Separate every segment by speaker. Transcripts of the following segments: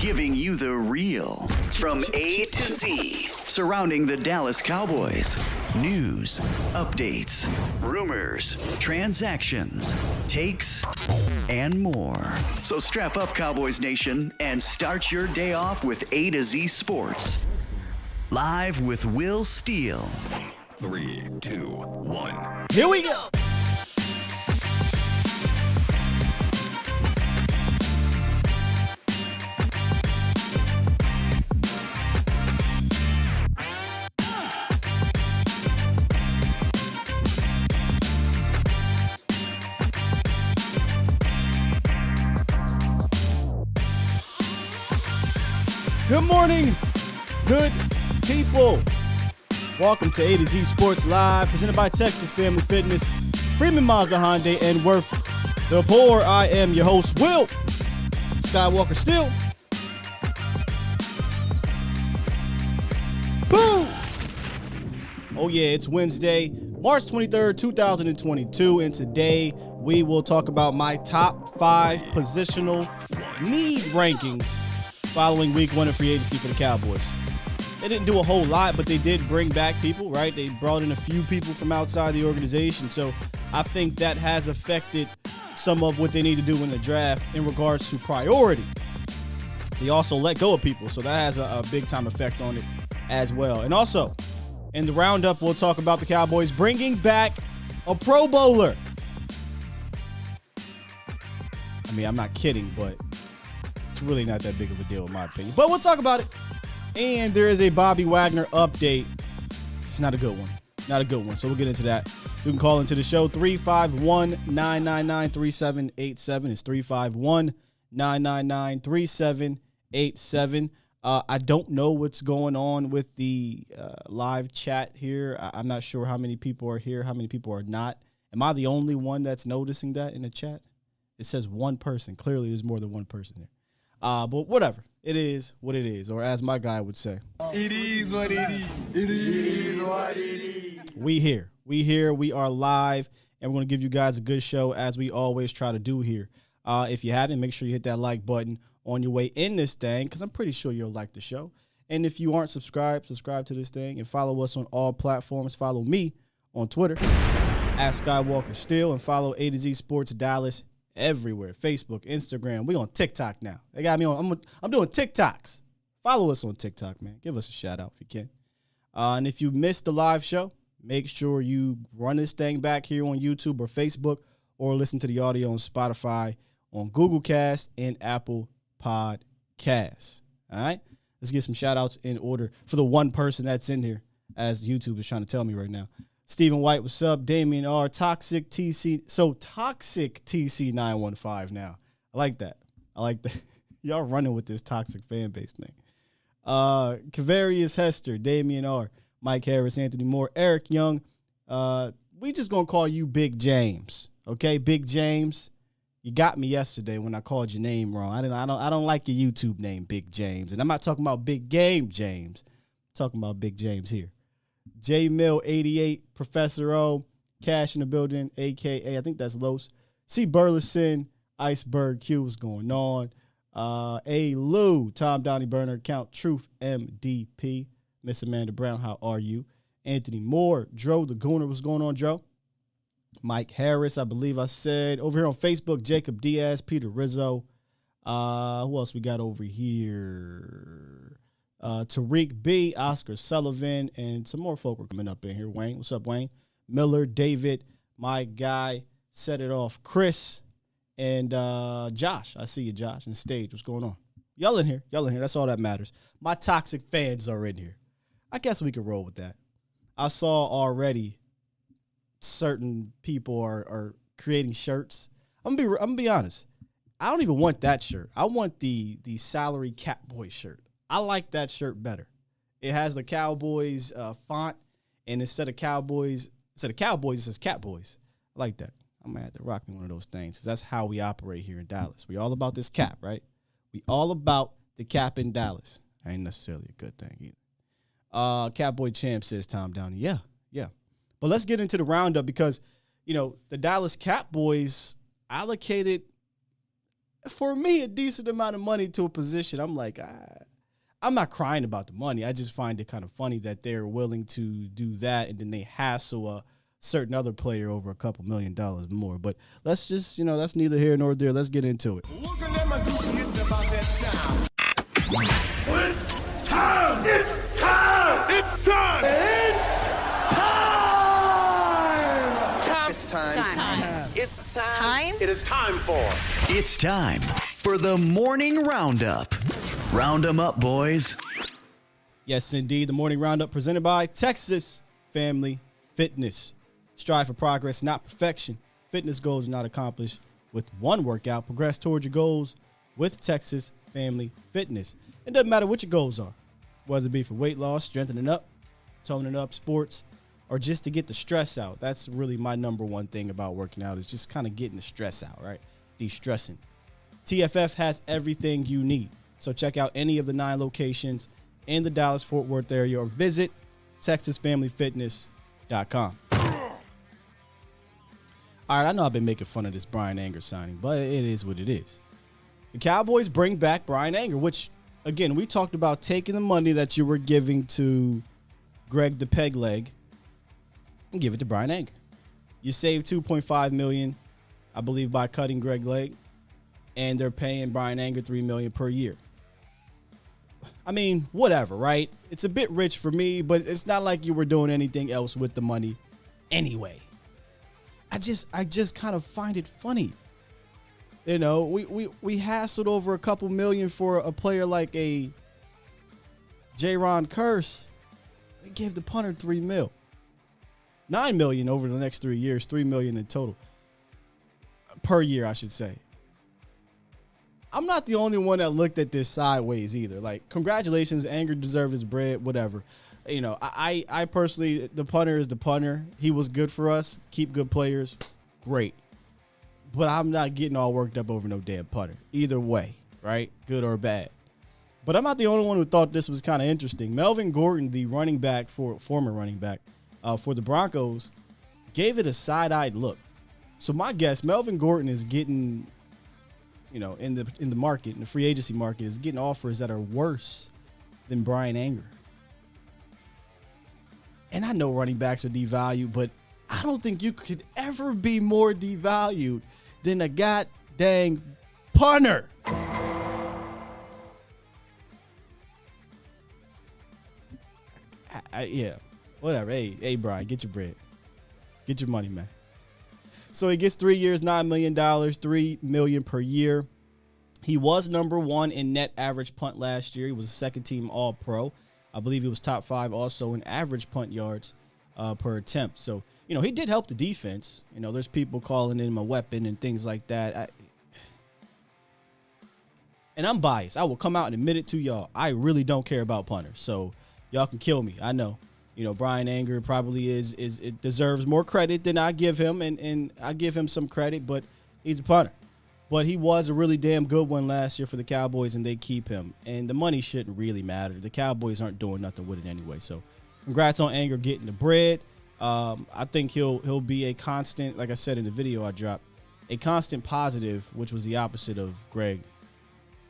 Speaker 1: giving you the real from A to Z surrounding the Dallas Cowboys. News, updates, rumors, transactions, takes, and more. So strap up, Cowboys Nation, and start your day off with A to Z Sports. Live with Will Steele.
Speaker 2: 3, 2, 1.
Speaker 3: Here we go. Good morning, good people. Welcome to A to Z Sports Live, presented by Texas Family Fitness, Freeman Mazda Hyundai, and Worth the Poor. I am your host, Will Skywalker Steele. Boom! Oh yeah, it's Wednesday, March 23rd, 2022, and today we will talk about my top 5 positional need rankings following week 1 of free agency for the Cowboys. They didn't do a whole lot, but they did bring back people, right? They brought in a few people from outside the organization. So I think that has affected some of what they need to do in the draft in regards to priority. They also let go of people, so that has a big-time effect on it as well. And also, in the roundup, we'll talk about the Cowboys bringing back a Pro Bowler. I mean, I'm not kidding, but it's really not that big of a deal in my opinion. But we'll talk about it. And there is a Bobby Wagner update. It's not a good one. Not a good one. So we'll get into that. You can call into the show 351-999-3787. It's 351-999-3787. I don't know what's going on with the live chat here. I'm not sure how many people are here, how many people are not. Am I the only one that's noticing that in the chat? It says one person. Clearly, there's more than one person there. But whatever. It is what it is, or as my guy would say.
Speaker 4: It is what it is. It is what it is.
Speaker 3: We here. We are live, and we're going to give you guys a good show, as we always try to do here. If you haven't, make sure you hit that like button on your way in this thing, because I'm pretty sure you'll like the show. And if you aren't subscribed, subscribe to this thing, and follow us on all platforms. Follow me on Twitter, @Skywalker Steele, and follow A to Z Sports Dallas everywhere. Facebook, Instagram. We on TikTok now. They got me on. I'm doing TikToks. Follow us on TikTok, man. Give us a shout out if you can. And if you missed the live show, make sure you run this thing back here on YouTube or Facebook, or listen to the audio on Spotify, on Google Cast, and Apple Podcasts. All right? Let's get some shout outs in order for the one person that's in here, as YouTube is trying to tell me right now. Stephen White, what's up? Damian R. Toxic TC. So Toxic TC 915 now. I like that. Y'all running with this toxic fan base thing. Kavarius Hester, Damian R. Mike Harris, Anthony Moore, Eric Young. We just gonna call you Big James. Okay, Big James. You got me yesterday when I called your name wrong. I don't like your YouTube name, Big James. And I'm not talking about Big Game James. I'm talking about Big James here. J Mill 88, Professor O, Cash in the building, aka I think that's Los. C Burleson, Iceberg Q, what's going on? A Lou, Tom Downey Burner, Count Truth MDP, Miss Amanda Brown, how are you? Anthony Moore, Dro the Gooner, what's going on, Dro? Mike Harris, I believe I said. Over here on Facebook, Jacob Diaz, Peter Rizzo. Who else we got over here? Tariq B, Oscar Sullivan, and some more folk are coming up in here. Wayne, what's up, Wayne? Miller, David, my guy, Set It Off, Chris, and Josh. I see you, Josh, and Stage. What's going on? Y'all in here. That's all that matters. My toxic fans are in here. I guess we can roll with that. I saw already certain people are creating shirts. I'm gonna be honest. I don't even want that shirt. I want the salary Catboy shirt. I like that shirt better. It has the Cowboys font, and instead of Cowboys, it says Catboys. I like that. I'm going to have to rock me one of those things, because that's how we operate here in Dallas. We all about this cap, right? We all about the cap in Dallas. Ain't necessarily a good thing either. Catboy Champ says Tom Downey. Yeah. But let's get into the roundup, because, you know, the Dallas Cowboys allocated for me, a decent amount of money to a position, I'm like, I'm not crying about the money. I just find it kind of funny that they're willing to do that, and then they hassle a certain other player over a couple $1 million more. But let's just, that's neither here nor there. Let's get into it.
Speaker 4: Looking at my Gucci, it's about that time. It's time! It's time! It's time! It is time for...
Speaker 1: It's time for the morning roundup. Round 'em up, boys.
Speaker 3: Yes, indeed. The morning roundup presented by Texas Family Fitness. Strive for progress, not perfection. Fitness goals are not accomplished with one workout. Progress towards your goals with Texas Family Fitness. It doesn't matter what your goals are, whether it be for weight loss, strengthening up, toning up, sports, or just to get the stress out. That's really my number one thing about working out, is just kind of getting the stress out, right? De-stressing. TFF has everything you need. So check out any of the 9 locations in the Dallas-Fort Worth area or visit TexasFamilyFitness.com. All right, I know I've been making fun of this Bryan Anger signing, but it is what it is. The Cowboys bring back Bryan Anger, which, again, we talked about taking the money that you were giving to Greg the Peg Leg and give it to Bryan Anger. You saved $2.5 million, I believe, by cutting Greg Leg, and they're paying Bryan Anger $3 million per year. I mean, whatever, right? It's a bit rich for me, but it's not like you were doing anything else with the money anyway. I just kind of find it funny. We hassled over a couple million for a player like a J-Ron Curse. They gave the punter $3 million. $9 million over the next 3 years, $3 million in total. Per year, I should say. I'm not the only one that looked at this sideways either. Like, congratulations, Anger deserved his bread, whatever. I personally, the punter is the punter. He was good for us. Keep good players. Great. But I'm not getting all worked up over no damn punter. Either way, right? Good or bad. But I'm not the only one who thought this was kind of interesting. Melvin Gordon, the former running back for the Broncos, gave it a side-eyed look. So my guess, Melvin Gordon is getting, in the market, in the free agency market, is getting offers that are worse than Bryan Anger. And I know running backs are devalued, but I don't think you could ever be more devalued than a goddamn punter. Yeah, whatever. Hey, Brian, get your bread. Get your money, man. So he gets 3 years, $9 million, $3 million per year. He was number 1 in net average punt last year. He was a second-team All-Pro. I believe he was top 5 also in average punt yards per attempt. So, he did help the defense. There's people calling him a weapon and things like that. And I'm biased. I will come out and admit it to y'all. I really don't care about punters. So y'all can kill me. I know. Bryan Anger probably it deserves more credit than I give him, and I give him some credit, but he's a punter. But he was a really damn good one last year for the Cowboys, and they keep him. And the money shouldn't really matter. The Cowboys aren't doing nothing with it anyway. So congrats on Anger getting the bread. I think he'll be a constant, like I said in the video I dropped, a constant positive, which was the opposite of Greg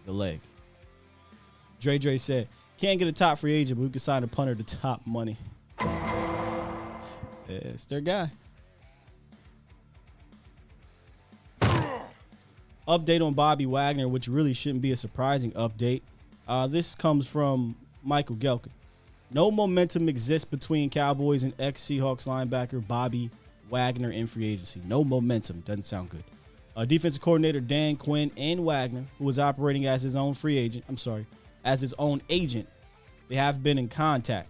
Speaker 3: the Leg. Dre said, can't get a top free agent, but we can sign a punter to top money. It's their guy. Update on Bobby Wagner, which really shouldn't be a surprising update. This comes from Michael Gelkin. No momentum exists between Cowboys and ex-Seahawks linebacker Bobby Wagner in free agency. No momentum. Doesn't sound good. Defensive coordinator Dan Quinn and Wagner, who was operating as his own as his own agent, they have been in contact.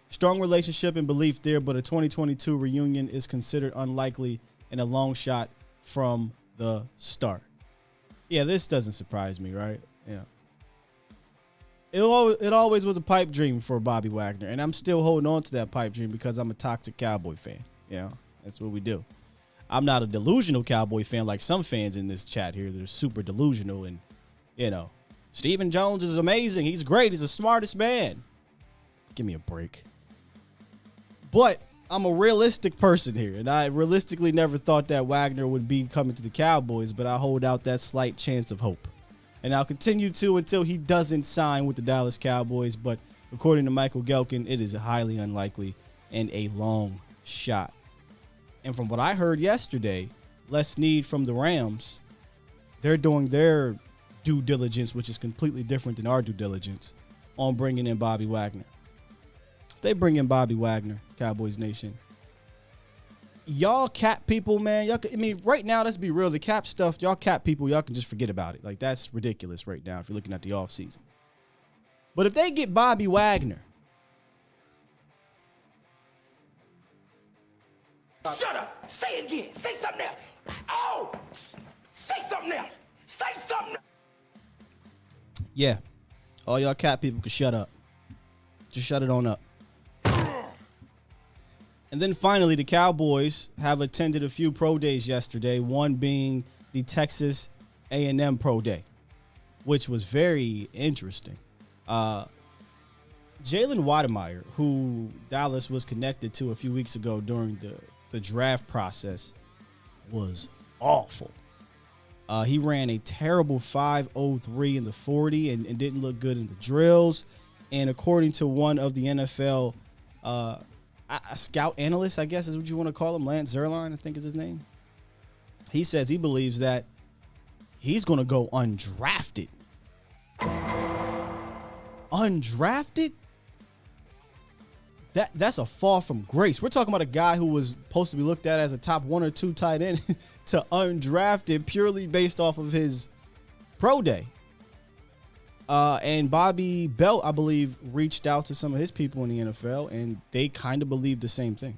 Speaker 3: Strong relationship and belief there, but a 2022 reunion is considered unlikely and a long shot from the start. Yeah, this doesn't surprise me, right? Yeah. It always was a pipe dream for Bobby Wagner, and I'm still holding on to that pipe dream because I'm a toxic Cowboy fan. That's what we do. I'm not a delusional Cowboy fan like some fans in this chat here. They're super delusional, and, Stephen Jones is amazing. He's great. He's the smartest man. Give me a break. But I'm a realistic person here, and I realistically never thought that Wagner would be coming to the Cowboys, but I hold out that slight chance of hope. And I'll continue to until he doesn't sign with the Dallas Cowboys, but according to Michael Gelkin, it is highly unlikely and a long shot. And from what I heard yesterday, Les Snead from the Rams, they're doing their due diligence, which is completely different than our due diligence, on bringing in Bobby Wagner. If they bring in Bobby Wagner, Cowboys Nation, y'all cap people, man. Y'all, I mean, right now, let's be real. The cap stuff, y'all cap people, y'all can just forget about it. Like, that's ridiculous right now if you're looking at the offseason. But if they get Bobby Wagner,
Speaker 4: Shut up. Say it again. Say something else. Oh, say something else. Say something else.
Speaker 3: yeah, all y'all cap people can shut up. Just shut it on up. And then finally, the Cowboys have attended a few pro days yesterday, one being the Texas A&M pro day, which was very interesting. Jalen Wademeyer, who Dallas was connected to a few weeks ago during the draft process, was awful. He ran a terrible 5.03 in the 40 and didn't look good in the drills. And according to one of the NFL a scout analyst, I guess is what you want to call him, Lance Zierlein, I think is his name. He says he believes that he's going to go undrafted. Undrafted? That's a fall from grace. We're talking about a guy who was supposed to be looked at as a top 1 or 2 tight end to undrafted purely based off of his pro day. And Bobby Belt, I believe, reached out to some of his people in the NFL, and they kind of believed the same thing.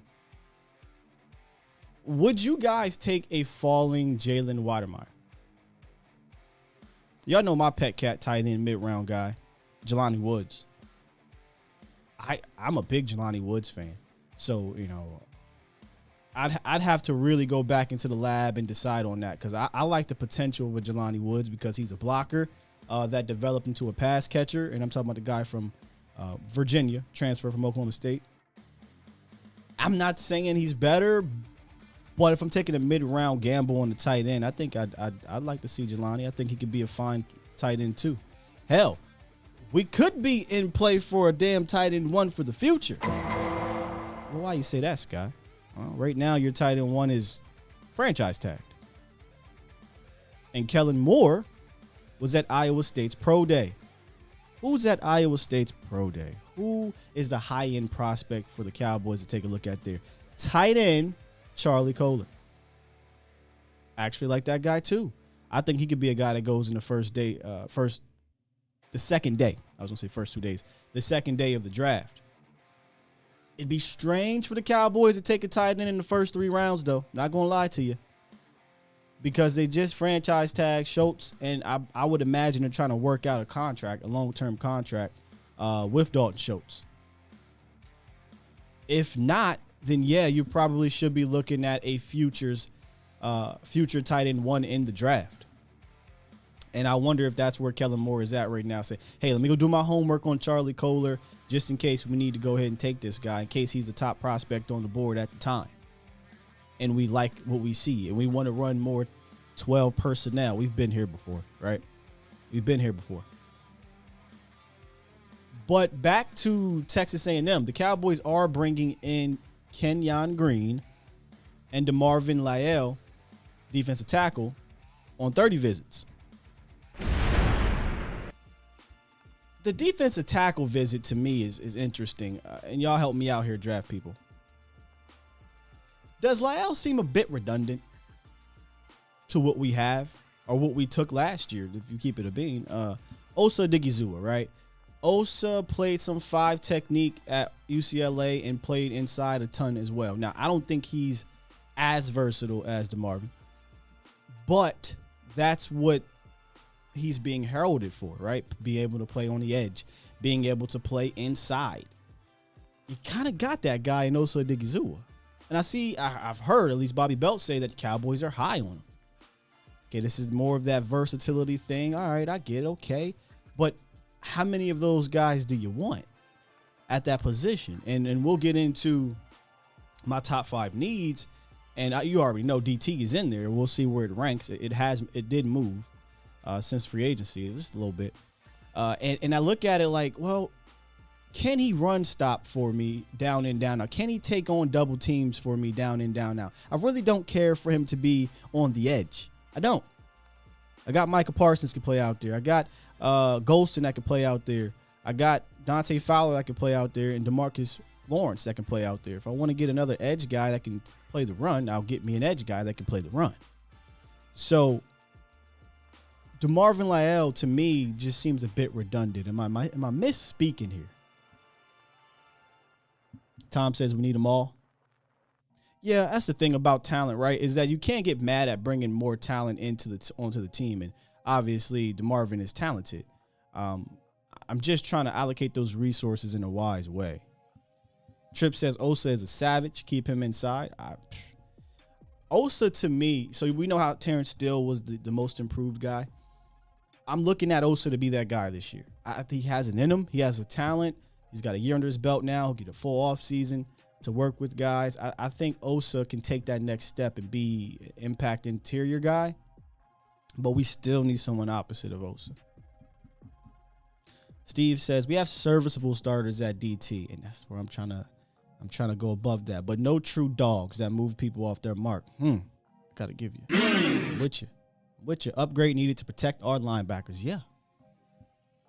Speaker 3: Would you guys take a falling Jalen Wademeyer? Y'all know my pet cat tight end mid-round guy, Jelani Woods. I'm a big Jelani Woods fan. So, you know, I'd have to really go back into the lab and decide on that, because I like the potential of a Jelani Woods because he's a blocker that developed into a pass catcher. And I'm talking about the guy from Virginia, transferred from Oklahoma State. I'm not saying he's better, but if I'm taking a mid-round gamble on the tight end, I think I'd like to see Jelani. I think he could be a fine tight end too. Hell, we could be in play for a damn tight end one for the future. Well, why you say that, Sky? Well, right now, your tight end one is franchise tagged. And Kellen Moore was at Iowa State's pro day. Who's at Iowa State's pro day? Who is the high-end prospect for the Cowboys to take a look at there? Tight end Charlie Kolar. Actually like that guy too. I think he could be a guy that goes in the second day. I was going to say first 2 days. The second day of the draft. It'd be strange for the Cowboys to take a tight end in the first 3 rounds, though. Not going to lie to you. Because they just franchise tagged Schultz, and I would imagine they're trying to work out a long-term contract with Dalton Schultz. If not, then yeah, you probably should be looking at a future tight end one in the draft. And I wonder if that's where Kellen Moore is at right now. Say, hey, let me go do my homework on Charlie Kolar just in case we need to go ahead and take this guy, in case he's the top prospect on the board at the time. And we like what we see, and we want to run more 12 personnel. We've been here before, right? We've been here before. But back to Texas A&M, the Cowboys are bringing in Kenyon Green and DeMarvin Leal, defensive tackle, on 30 visits. The defensive tackle visit to me is interesting, and y'all help me out here, draft people. Does Lyle seem a bit redundant to what we have or what we took last year, if you keep it a bean? Osa Digizua, right? Osa played some 5 technique at UCLA and played inside a ton as well. Now, I don't think he's as versatile as DeMarvin, but that's what he's being heralded for, right? Being able to play on the edge, being able to play inside. You kind of got that guy in Osa Digizua. And I've heard at least Bobby Belt say that the Cowboys are high on him. Okay, this is more of that versatility thing. All right, I get it. Okay. But how many of those guys do you want at that position? And we'll get into my top 5 needs, and you already know DT is in there. We'll see where it ranks. It did move since free agency, just a little bit. And I look at it like, well, can he run stop for me down and down out? Can he take on double teams for me down and down out? I really don't care for him to be on the edge. I don't. I got Micah Parsons can play out there. I got Golston that can play out there. I got Dante Fowler that can play out there, and DeMarcus Lawrence that can play out there. If I want to get another edge guy that can play the run, I'll get me an edge guy that can play the run. So DeMarvin Lyell to me just seems a bit redundant. Am I misspeaking here? Tom says we need them all. Yeah, that's the thing about talent, right? Is that you can't get mad at bringing more talent onto the team, and obviously DeMarvin is talented. I'm just trying to allocate those resources in a wise way. Tripp says Osa is a savage. Keep him inside. Osa to me, so we know how Terrence Steele was the most improved guy. I'm looking at Osa to be that guy this year. I think he has it in him. He has a talent. He's got a year under his belt now. He'll get a full off season to work with guys. I think Osa can take that next step and be an impact interior guy, but we still need someone opposite of Osa. Steve says we have serviceable starters at DT, and that's where I'm trying to go above that, but no true dogs that move people off their mark. Gotta give you. I'm with you. Upgrade needed to protect our linebackers. Yeah,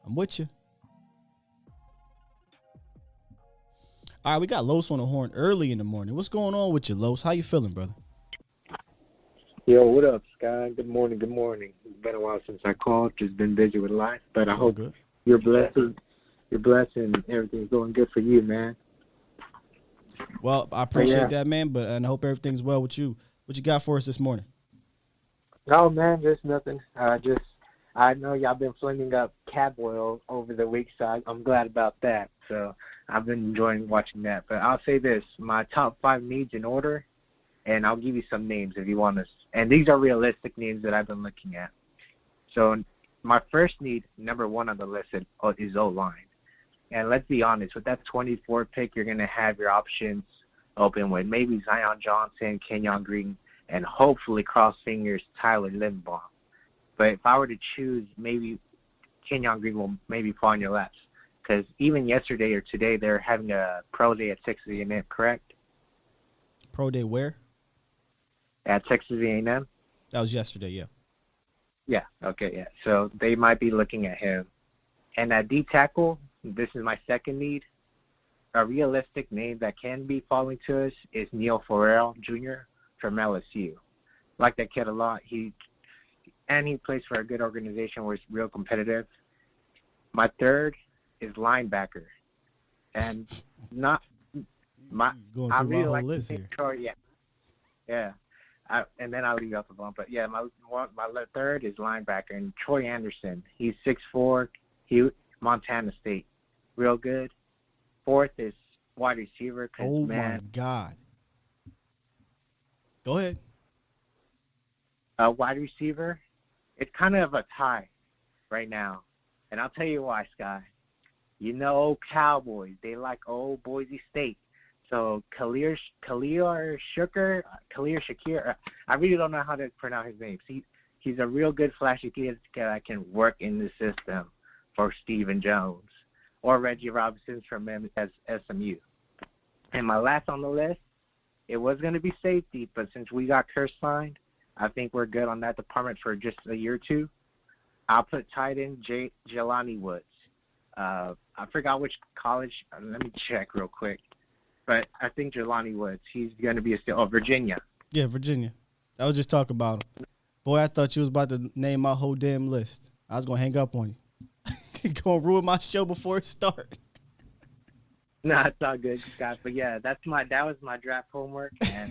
Speaker 3: I'm with you. All right, we got Los on the horn early in the morning. What's going on with you, Los? How you feeling, brother?
Speaker 5: Yo, what up, Sky? Good morning. It's been a while since I called. Just been busy with life, but I hope
Speaker 3: good.
Speaker 5: You're blessed and everything's going good for you, man.
Speaker 3: Well, I appreciate that, man, and I hope everything's well with you. What you got for us this morning?
Speaker 5: No, man, just nothing. I know y'all been flinging up Cowboys over the week, so I'm glad about that. So I've been enjoying watching that. But I'll say this, my top 5 needs in order, and I'll give you some names if you want us. And these are realistic names that I've been looking at. So my first need, number 1 on the list, is O-line. And let's be honest, with that 24 pick, you're going to have your options open with maybe Zion Johnson, Kenyon Green, and hopefully cross fingers Tyler Linderbaum. But if I were to choose, maybe Kenyon Green will maybe fall on your laps. Because even yesterday or today, they're having a pro day at Texas A&M, correct?
Speaker 3: Pro day where?
Speaker 5: At Texas A&M.
Speaker 3: That was yesterday, yeah.
Speaker 5: Yeah, okay, yeah. So they might be looking at him. And at D-tackle, this is my second need. A realistic name that can be falling to us is Neil Farrell Jr. from LSU. Like that kid a lot. He plays for a good organization where it's real competitive. My third is linebacker. And I really like
Speaker 3: list
Speaker 5: the
Speaker 3: here.
Speaker 5: Troy, yeah. And then I'll leave you off the bump. But yeah, my third is linebacker, and Troy Anderson. He's 6'4", Montana State, real good. Fourth is wide receiver.
Speaker 3: Oh my God! Go ahead.
Speaker 5: Wide receiver, it's kind of a tie right now, and I'll tell you why, Sky. You know, Cowboys, they like old Boise State. So Khalil Shakir, I really don't know how to pronounce his name. He's a real good flashy kid that can work in the system for Stephen Jones or Reggie Robinson from SMU. And my last on the list, it was going to be safety, but since we got Curse signed, I think we're good on that department for just a year or two. I'll put tight end Jelani Woods. I forgot which college. Let me check real quick. But I think Jelani Woods, he's going to be a steal. Oh, Virginia.
Speaker 3: Yeah, Virginia. I was just talking about him. Boy, I thought you was about to name my whole damn list. I was going to hang up on you. Going to ruin my show before it starts.
Speaker 5: Nah, it's all good, Scott. But yeah, that was my draft homework, and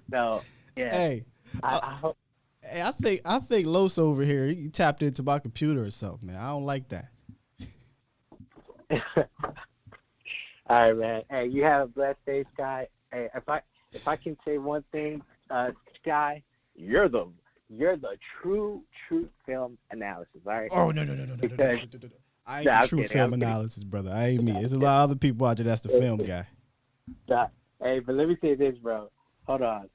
Speaker 5: so yeah.
Speaker 3: Hey,
Speaker 5: I hope.
Speaker 3: Hey, I think Los over here, he tapped into my computer or something, man. I don't like that.
Speaker 5: All right, man. Hey, you have a blessed day, Sky. Hey, if I can say one thing, Sky, you're the true film analysis. All right.
Speaker 3: Oh no. I ain't the true film analysis, brother. I ain't me. There's a lot of other people out there that's the film guy.
Speaker 5: Hey, but let me say this, bro. Hold on.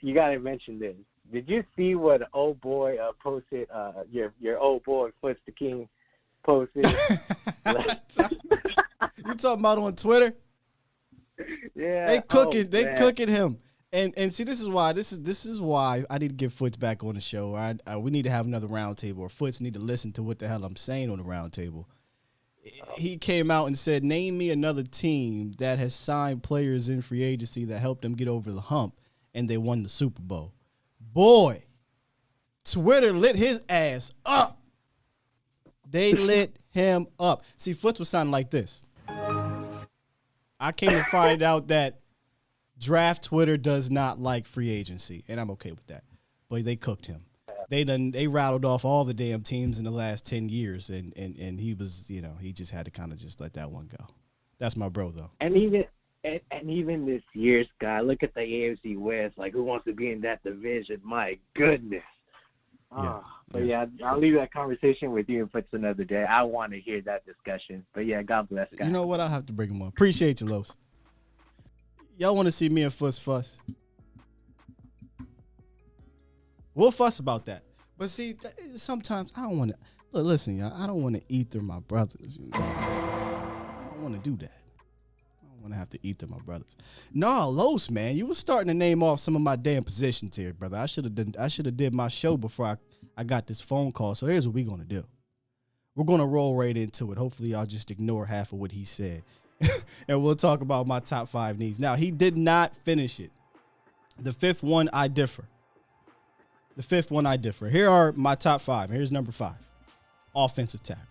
Speaker 5: You gotta mention this. Did you see what old boy posted? Your old boy Foots the King posted.
Speaker 3: You talking about on Twitter?
Speaker 5: Yeah.
Speaker 3: They cooking. They
Speaker 5: man.
Speaker 3: cooking him. And see, this is why I need to get Foots back on the show. We need to have another roundtable, or Foots need to listen to what the hell I'm saying on the roundtable. He came out and said, "Name me another team that has signed players in free agency that helped them get over the hump, and they won the Super Bowl." Boy, Twitter lit his ass up. They lit him up. See, Foots was sounding like this. I came to find out that draft Twitter does not like free agency, and I'm okay with that. But they cooked him. They rattled off all the damn teams in the last 10 years, and he was, he just had to kind of just let that one go. That's my bro, though.
Speaker 5: And even this year's guy, look at the AFC West. Like, who wants to be in that division? My goodness. Yeah, I'll leave that conversation with you and Foots another day. I want to hear that discussion. But yeah, God bless, guys.
Speaker 3: You know what? I'll have to bring him on. Appreciate you, Los. Y'all want to see me and Foots fuss? We'll fuss about that. But see, sometimes I don't want to. Listen, y'all, I don't want to ether my brothers. I don't want to do that. I don't want to have to ether my brothers. No, Los, man, you was starting to name off some of my damn positions here, brother. I should have did my show before I got this phone call. So here's what we're gonna do. We're gonna roll right into it. Hopefully, y'all just ignore half of what he said, and we'll talk about my top 5 needs. Now, he did not finish it. The fifth one, I differ. Here are my top 5. Here's number 5. Offensive tackle.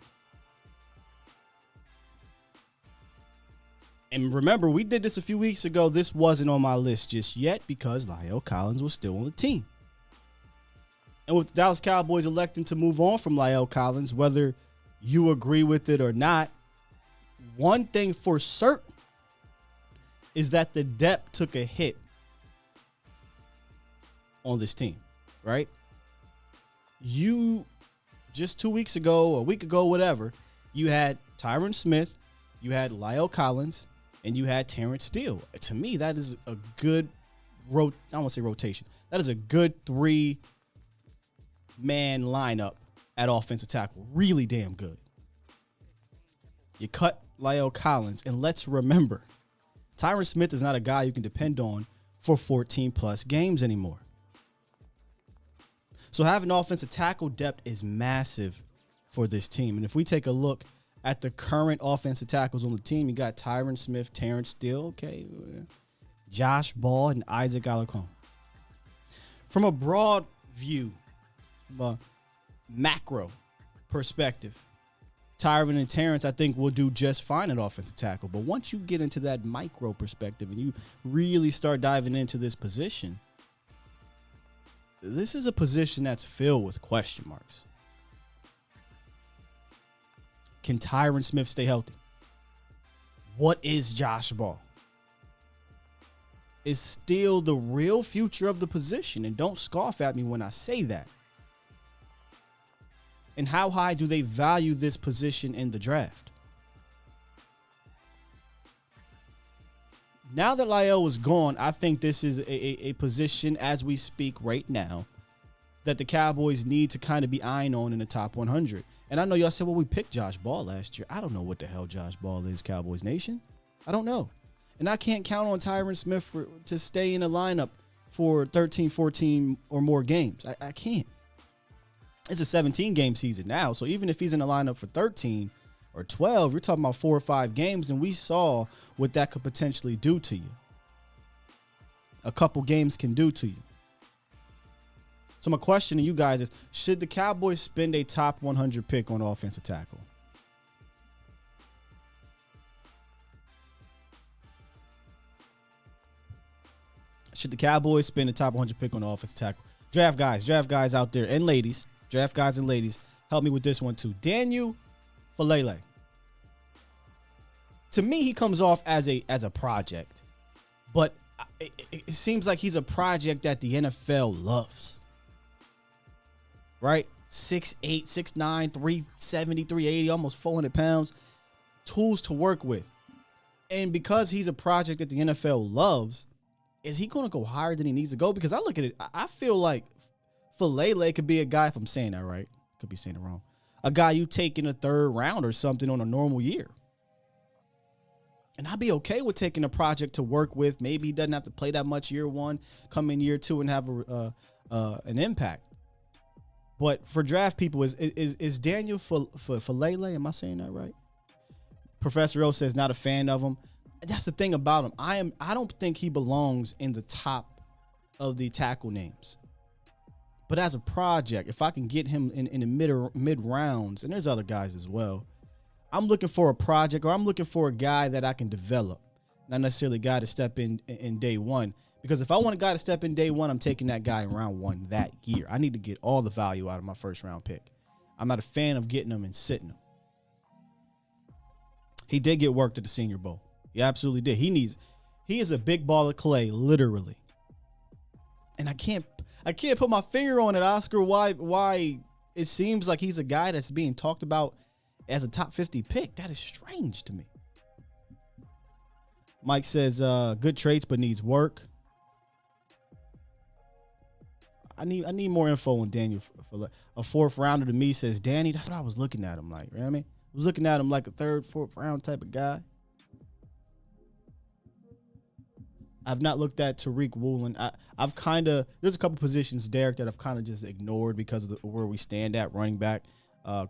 Speaker 3: And remember, we did this a few weeks ago. This wasn't on my list just yet because La'el Collins was still on the team. And with the Dallas Cowboys electing to move on from La'el Collins, whether you agree with it or not, one thing for certain is that the depth took a hit on this team. Right? You just 2 weeks ago, a week ago, whatever, you had Tyron Smith, you had La'el Collins, and you had Terrence Steele. To me, that is a good I don't want to say rotation. That is a good 3-man lineup at offensive tackle. Really damn good. You cut La'el Collins, and let's remember, Tyron Smith is not a guy you can depend on for 14-plus games anymore. So having offensive tackle depth is massive for this team. And if we take a look at the current offensive tackles on the team, you got Tyron Smith, Terrence Steele, okay, Josh Ball, and Isaac Alarcon. From a broad view, from a macro perspective, Tyron and Terrence, I think, will do just fine at offensive tackle. But once you get into that micro perspective and you really start diving into this position, this is a position that's filled with question marks. Can Tyron Smith stay healthy? What is Josh Ball? Is still the real future of the position, and don't scoff at me when I say that. And how high do they value this position in the draft? Now that La'el is gone, I think this is a position as we speak right now that the Cowboys need to kind of be eyeing on in the top 100. And I know y'all said, well, we picked Josh Ball last year. I don't know what the hell Josh Ball is, Cowboys Nation. I don't know. And I can't count on Tyron Smith to stay in the lineup for 13, 14 or more games. I can't. It's a 17-game season now, so even if he's in the lineup for 13 or 12, you're talking about 4 or 5 games, and we saw what that could potentially do to you. A couple games can do to you. So my question to you guys is, should the Cowboys spend a top 100 pick on offensive tackle? Should the Cowboys spend a top 100 pick on offensive tackle? Draft guys out there, and ladies, draft guys and ladies, help me with this one too. Daniel Falele. To me, he comes off as a project, but it seems like he's a project that the NFL loves. Right? 6'8", 6'9", 370, 380, almost 400 pounds. Tools to work with. And because he's a project that the NFL loves, is he going to go higher than he needs to go? Because I look at it, I feel like Falele could be a guy, if I'm saying that right, could be saying it wrong, a guy you take in the third round or something on a normal year. And I'd be okay with taking a project to work with. Maybe he doesn't have to play that much year one, come in year two and have an impact. But for draft people, is Daniel Falele, am I saying that right? Professor O says not a fan of him. That's the thing about him. I don't think he belongs in the top of the tackle names. But as a project, if I can get him in the mid rounds, and there's other guys as well, I'm looking for a project, or I'm looking for a guy that I can develop, not necessarily a guy to step in day one. Because if I want a guy to step in day one, I'm taking that guy in round one that year. I need to get all the value out of my first round pick. I'm not a fan of getting him and sitting him. He did get worked at the Senior Bowl. He absolutely did. He is a big ball of clay, literally. And I can't put my finger on it, Oscar, why it seems like he's a guy that's being talked about as a top 50 pick. That is strange to me. Mike says, good traits, but needs work. I need more info on Daniel. A fourth rounder to me says, Danny, that's what I was looking at him like. You know what I mean? I was looking at him like a third, fourth round type of guy. I've not looked at Tariq Woolen. There's a couple positions, Derek, that I've kind of just ignored because of where we stand at. Running back,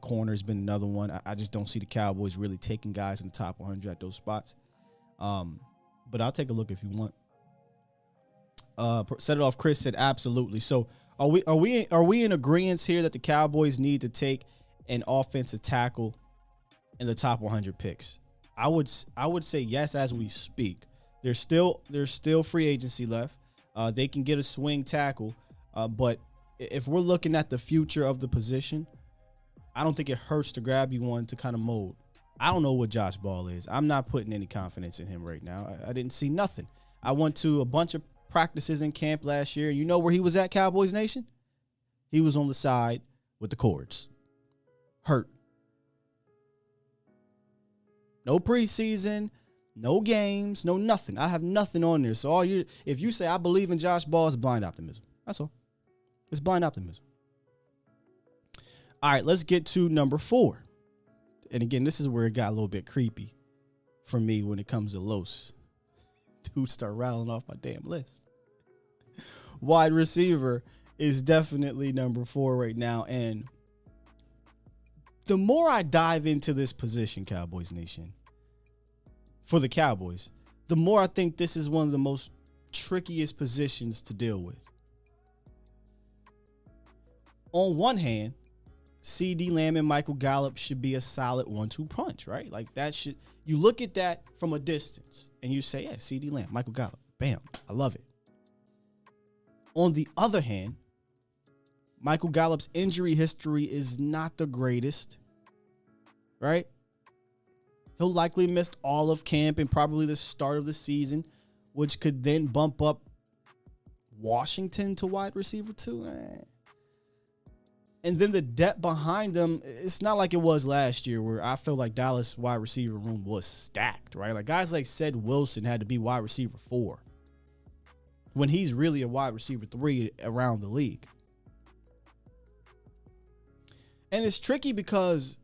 Speaker 3: corner's been another one. I just don't see the Cowboys really taking guys in the top 100 at those spots. But I'll take a look if you want. Set it off. Chris said absolutely. So are we in agreement here that the Cowboys need to take an offensive tackle in the top 100 picks? I would say yes as we speak. There's still free agency left. They can get a swing tackle, but if we're looking at the future of the position, I don't think it hurts to grab you one to kind of mold. I don't know what Josh Ball is. I'm not putting any confidence in him right now. I didn't see nothing. I went to a bunch of practices in camp last year. You know where he was at, Cowboys Nation? He was on the side with the cords. Hurt. No preseason, no games, no nothing. I have nothing on there. So if you say I believe in Josh Ball, it's blind optimism. That's all. It's blind optimism. All right, let's get to number 4. And again, this is where it got a little bit creepy for me when it comes to Los. Dude, start rattling off my damn list. Wide receiver is definitely number 4 right now. And the more I dive into this position, Cowboys Nation, for the Cowboys, the more I think this is one of the most trickiest positions to deal with. On one hand, CD Lamb and Michael Gallup should be a solid 1-2 punch, right? Like you look at that from a distance and you say, yeah, CD Lamb, Michael Gallup, bam, I love it. On the other hand, Michael Gallup's injury history is not the greatest, right? He'll likely miss all of camp and probably the start of the season, which could then bump up Washington to wide receiver 2. And then the depth behind them, it's not like it was last year where I feel like Dallas wide receiver room was stacked, right? Like guys like Ced Wilson had to be wide receiver 4 when he's really a wide receiver 3 around the league. And it's tricky because,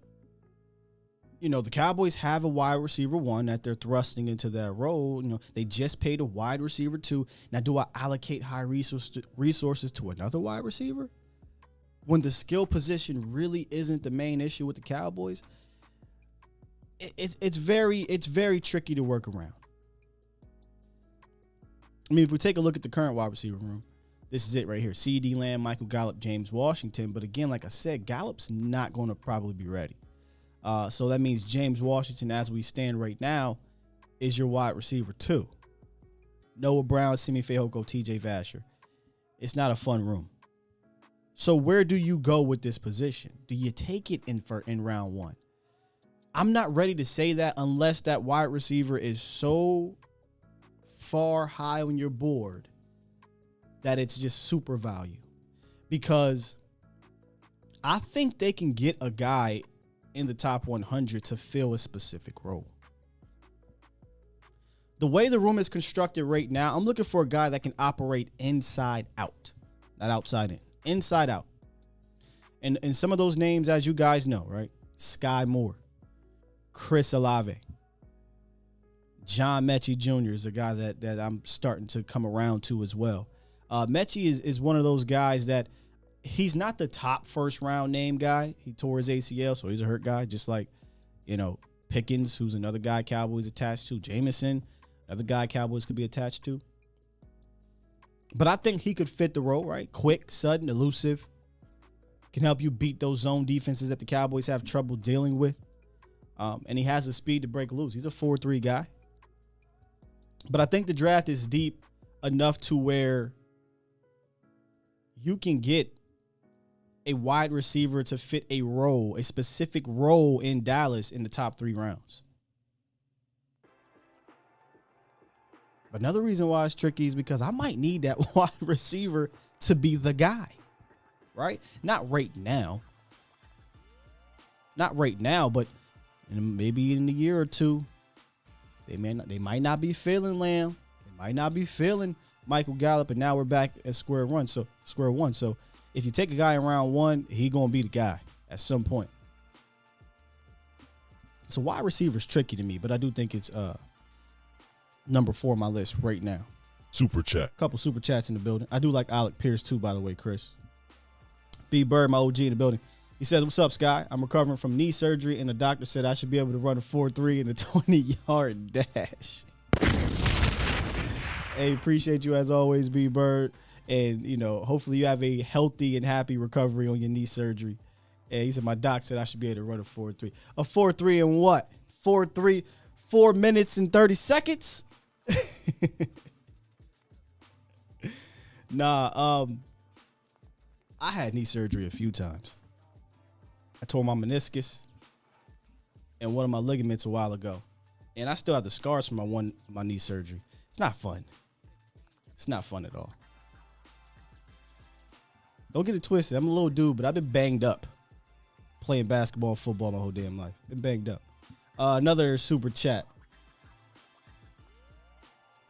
Speaker 3: you know, the Cowboys have a wide receiver 1 that they're thrusting into that role. You know, they just paid a wide receiver 2. Now, do I allocate high resources to another wide receiver when the skill position really isn't the main issue with the Cowboys? It's very tricky to work around. I mean, if we take a look at the current wide receiver room, this is it right here. CD Lamb, Michael Gallup, James Washington. But again, like I said, Gallup's not going to probably be ready. So that means James Washington, as we stand right now, is your wide receiver 2. Noah Brown, Simi Fehoko, TJ Vasher. It's not a fun room. So where do you go with this position? Do you take it in round 1? I'm not ready to say that unless that wide receiver is so far high on your board that it's just super value. Because I think they can get a guy in the top 100 to fill a specific role. The way the room is constructed right now, I'm looking for a guy that can operate inside out, not outside in, inside out. And some of those names, as you guys know, right? Sky Moore, Chris Olave, John Mechie Jr. is a guy that I'm starting to come around to as well. Mechie is one of those guys that he's not the top first round name guy. He tore his ACL, so he's a hurt guy, just like, Pickens, who's another guy Cowboys attached to. Jameson, another guy Cowboys could be attached to. But I think he could fit the role, right? Quick, sudden, elusive. Can help you beat those zone defenses that the Cowboys have trouble dealing with. And he has the speed to break loose. He's a 4-3 guy. But I think the draft is deep enough to where you can get a wide receiver to fit a role, a specific role in Dallas in the top 3 rounds. But another reason why it's tricky is because I might need that wide receiver to be the guy, right? Not right now. Not right now, but maybe in a year or two, they might not be feeling Lamb. They might not be feeling Michael Gallup, and now we're back at square one. So if you take a guy in round 1, he gonna be the guy at some point. So wide receiver is tricky to me, but I do think it's number 4 on my list right now.
Speaker 6: Super chat.
Speaker 3: Couple super chats in the building. I do like Alec Pierce too, by the way, Chris. B Bird, my OG in the building. He says, "What's up, Sky? I'm recovering from knee surgery, and the doctor said I should be able to run a 4.3 in a 20-yard dash." Hey, appreciate you as always, B Bird. And, hopefully you have a healthy and happy recovery on your knee surgery. And he said, my doc said I should be able to run a 4.3. A 4.3 in what? 4.3, 4 minutes and 30 seconds? Nah, I had knee surgery a few times. I tore my meniscus and one of my ligaments a while ago. And I still have the scars from my knee surgery. It's not fun. It's not fun at all. Don't get it twisted. I'm a little dude, but I've been banged up playing basketball and football my whole damn life. Been banged up. Another super chat.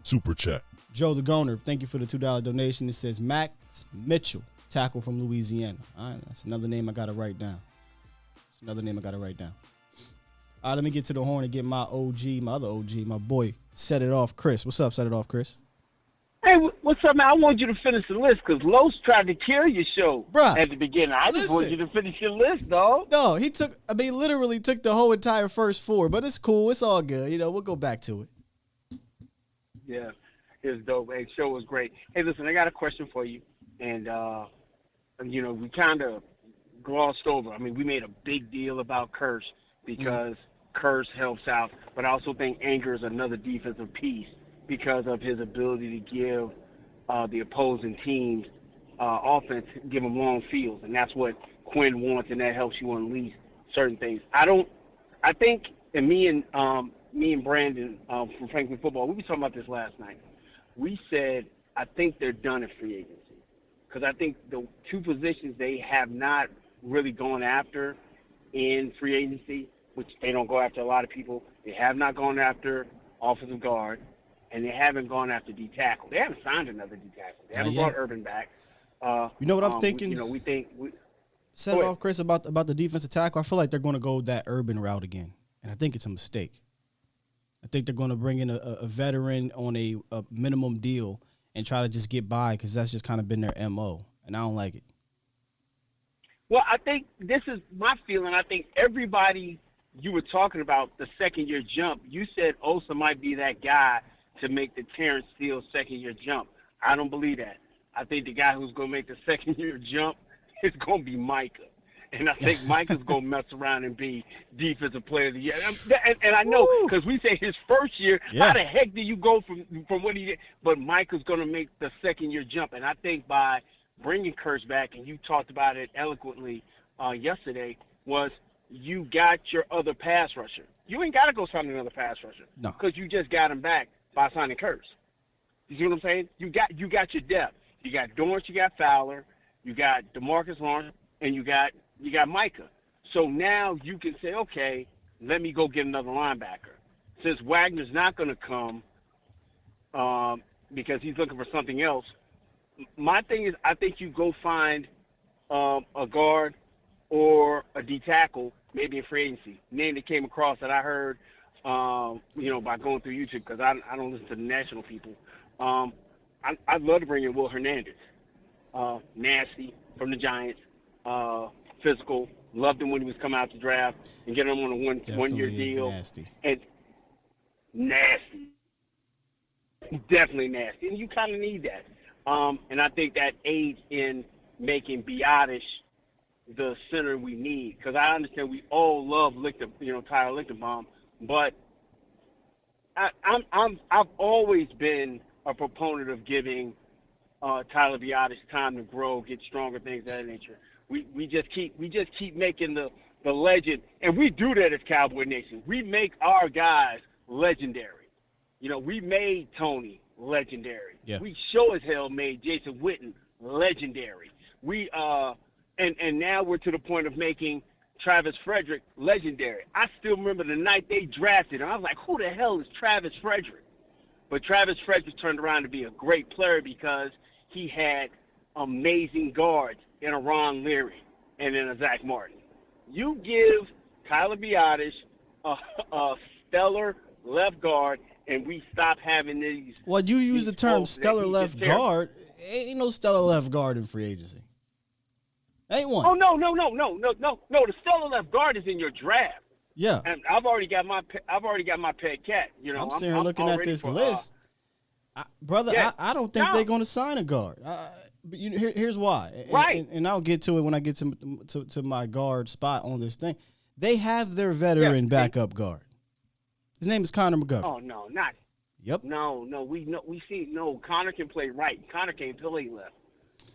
Speaker 6: Super chat.
Speaker 3: Joe the Goner, thank you for the $2 donation. It says Max Mitchell, tackle from Louisiana. All right, that's another name I got to write down. Let me get to the horn and get my OG, my other OG, my boy, Set It Off Chris. What's up, Set It Off Chris?
Speaker 7: Hey, what's up, man? I want you to finish the list because Los tried to kill your show at the beginning. I just want you to finish your list, dog.
Speaker 3: No, he literally took the whole entire first 4, but it's cool. It's all good. We'll go back to it.
Speaker 7: Yeah, it was dope. Hey, show was great. Hey, listen, I got a question for you. And, we kind of glossed over. I mean, we made a big deal about Curse because Curse helps out. But I also think Anger is another defensive piece because of his ability to give the opposing teams offense, give them long fields. And that's what Quinn wants, and that helps you unleash certain things. I think, and me and Brandon from Franklin Football, we were talking about this last night. We said, I think they're done at free agency. Because I think the 2 positions they have not really gone after in free agency, which they don't go after a lot of people. They have not gone after offensive guard, and they haven't gone after D tackle. They haven't signed another D tackle. They haven't brought Urban back.
Speaker 3: You know what I'm thinking? Set it off, Chris, about the defensive tackle. I feel like they're going to go that Urban route again, and I think it's a mistake. I think they're going to bring in a veteran on a minimum deal and try to just get by because that's just kind of been their MO, and I don't like it.
Speaker 7: Well, I think this is my feeling. I think everybody you were talking about, the second-year jump, you said Osa might be that guy to make the Terrence Steele second-year jump. I don't believe that. I think the guy who's going to make the second-year jump is going to be Micah. And I think Micah's going to mess around and be defensive player of the year. And I know, because we say his first year, how the heck do you go from what he did? But Micah's going to make the second-year jump. And I think by bringing Kurtz back, and you talked about it eloquently yesterday, was you got your other pass rusher. You ain't got to go sign another pass rusher because you just got him back by signing Kurtz. You see what I'm saying? You got your depth. You got Dorrance, you got Fowler, you got DeMarcus Lawrence, and you got Micah. So now you can say, okay, let me go get another linebacker. Since Wagner's not going to come, because he's looking for something else. My thing is, I think you go find a guard or a D tackle, maybe in free agency. Name that came across that I heard, by going through YouTube, because I don't listen to the national people. I'd love to bring in Will Hernandez. Nasty from the Giants, physical. Loved him when he was coming out to draft, and get him on a one-year deal.
Speaker 3: Nasty.
Speaker 7: And nasty. Definitely nasty. And you kind of need that. And I think that aids in making Biotish the center we need. Because I understand we all love Tyler Lichtenbaum, but I've always been a proponent of giving Tyler Biotish time to grow, get stronger, things of that nature. We just keep making the legend, and we do that as Cowboy Nation. We make our guys legendary. We made Tony legendary.
Speaker 3: Yeah.
Speaker 7: We sure as hell made Jason Witten legendary. We and now we're to the point of making Travis Frederick legendary. I still remember the night they drafted him. I was like, who the hell is Travis Frederick? But Travis Frederick turned around to be a great player because he had amazing guards in a Ron Leary and in a Zach Martin. You give Tyler Biotish a stellar left guard, and we stop having these.
Speaker 3: Well, you use the term stellar left guard. Ain't no stellar left guard in free agency. Ain't one.
Speaker 7: Oh no! The stellar left guard is in your draft.
Speaker 3: Yeah.
Speaker 7: And I've already got my pet cat.
Speaker 3: I'm sitting here looking at this list, brother.
Speaker 7: Yeah.
Speaker 3: I don't think they're going to sign a guard. But here's why.
Speaker 7: Right.
Speaker 3: And I'll get to it when I get to my guard spot on this thing. They have their veteran backup guard. His name is Connor McGovern.
Speaker 7: Oh no, not.
Speaker 3: Yep.
Speaker 7: No. We see. Connor can play right. Connor can't play left.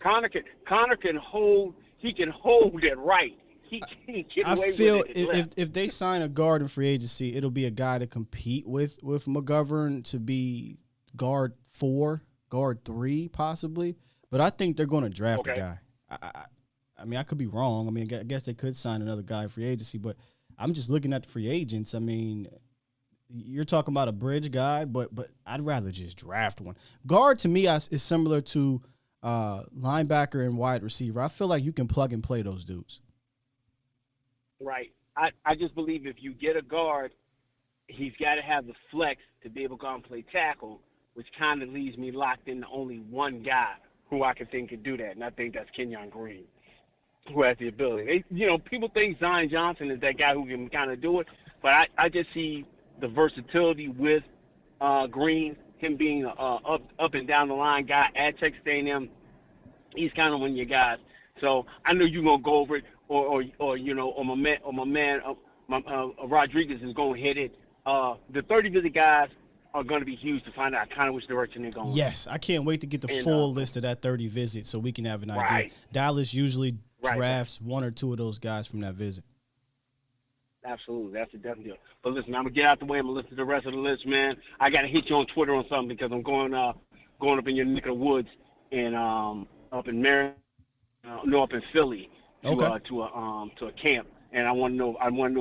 Speaker 7: Connor can hold. He can hold it right. He can't get away with it.
Speaker 3: if they sign a guard in free agency, it'll be a guy to compete with McGovern to be guard 4, guard 3 possibly. But I think they're going to draft a guy. I mean, I could be wrong. I mean, I guess they could sign another guy in free agency, but I'm just looking at the free agents. I mean, you're talking about a bridge guy, but I'd rather just draft one. Guard to me is similar to linebacker and wide receiver. I feel like you can plug and play those dudes.
Speaker 7: Right. I just believe if you get a guard, he's got to have the flex to be able to go and play tackle, which kind of leaves me locked into only one guy who I can think could do that, and I think that's Kenyon Green, who has the ability. People think Zion Johnson is that guy who can kind of do it, but I just see the versatility with Green, him being a up and down the line guy at Texas A&M. He's kind of one of your guys. So I know you're gonna go over it, or my man Rodriguez is gonna hit it. The 30 visit guys are going to be huge to find out kind of which direction they're going.
Speaker 3: Yes, I can't wait to get the full list of that 30 visit so we can have an idea. Dallas usually drafts one or two of those guys from that visit.
Speaker 7: Absolutely. That's a definite deal. But listen, I'm going to get out the way. I'm going to listen to the rest of the list, man. I got to hit you on Twitter on something because I'm going up in your neck of the woods and up in Maryland, up in Philly to a camp. And I want to know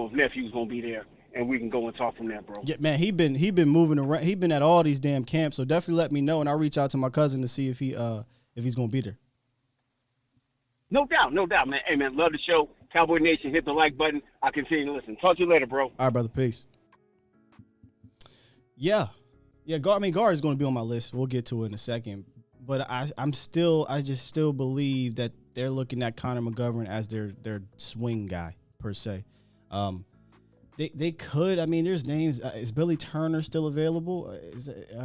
Speaker 7: if Nephew's going to be there. And we can go and talk from there, bro.
Speaker 3: Yeah, man, he been moving around. He been at all these damn camps, so definitely let me know, and I'll reach out to my cousin to see if he's gonna be there.
Speaker 7: No doubt, man. Hey, man, love the show. Cowboy Nation, hit the like button. I'll continue to listen. Talk to you later, bro.
Speaker 3: All right, brother. Peace. Yeah. Guard is going to be on my list. We'll get to it in a second, but I just still believe that they're looking at Connor McGovern as their swing guy per se. They could. I mean, there's names. Is Billy Turner still available?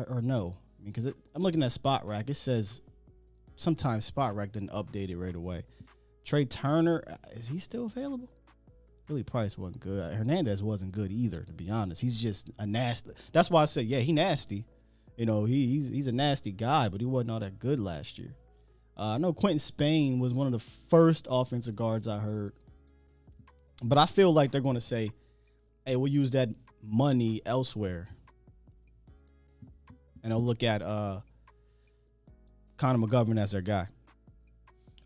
Speaker 3: Or no? I mean, because I'm looking at Spot Rack. It says sometimes Spot Rack didn't update it right away. Trey Turner, is he still available? Billy Price wasn't good. Hernandez wasn't good either, to be honest. He's just a nasty. That's why I said, yeah, he nasty. He's a nasty guy, but he wasn't all that good last year. I know Quentin Spain was one of the first offensive guards I heard, but I feel like they're going to say, hey, we'll use that money elsewhere. And they'll look at Connor McGovern as their guy.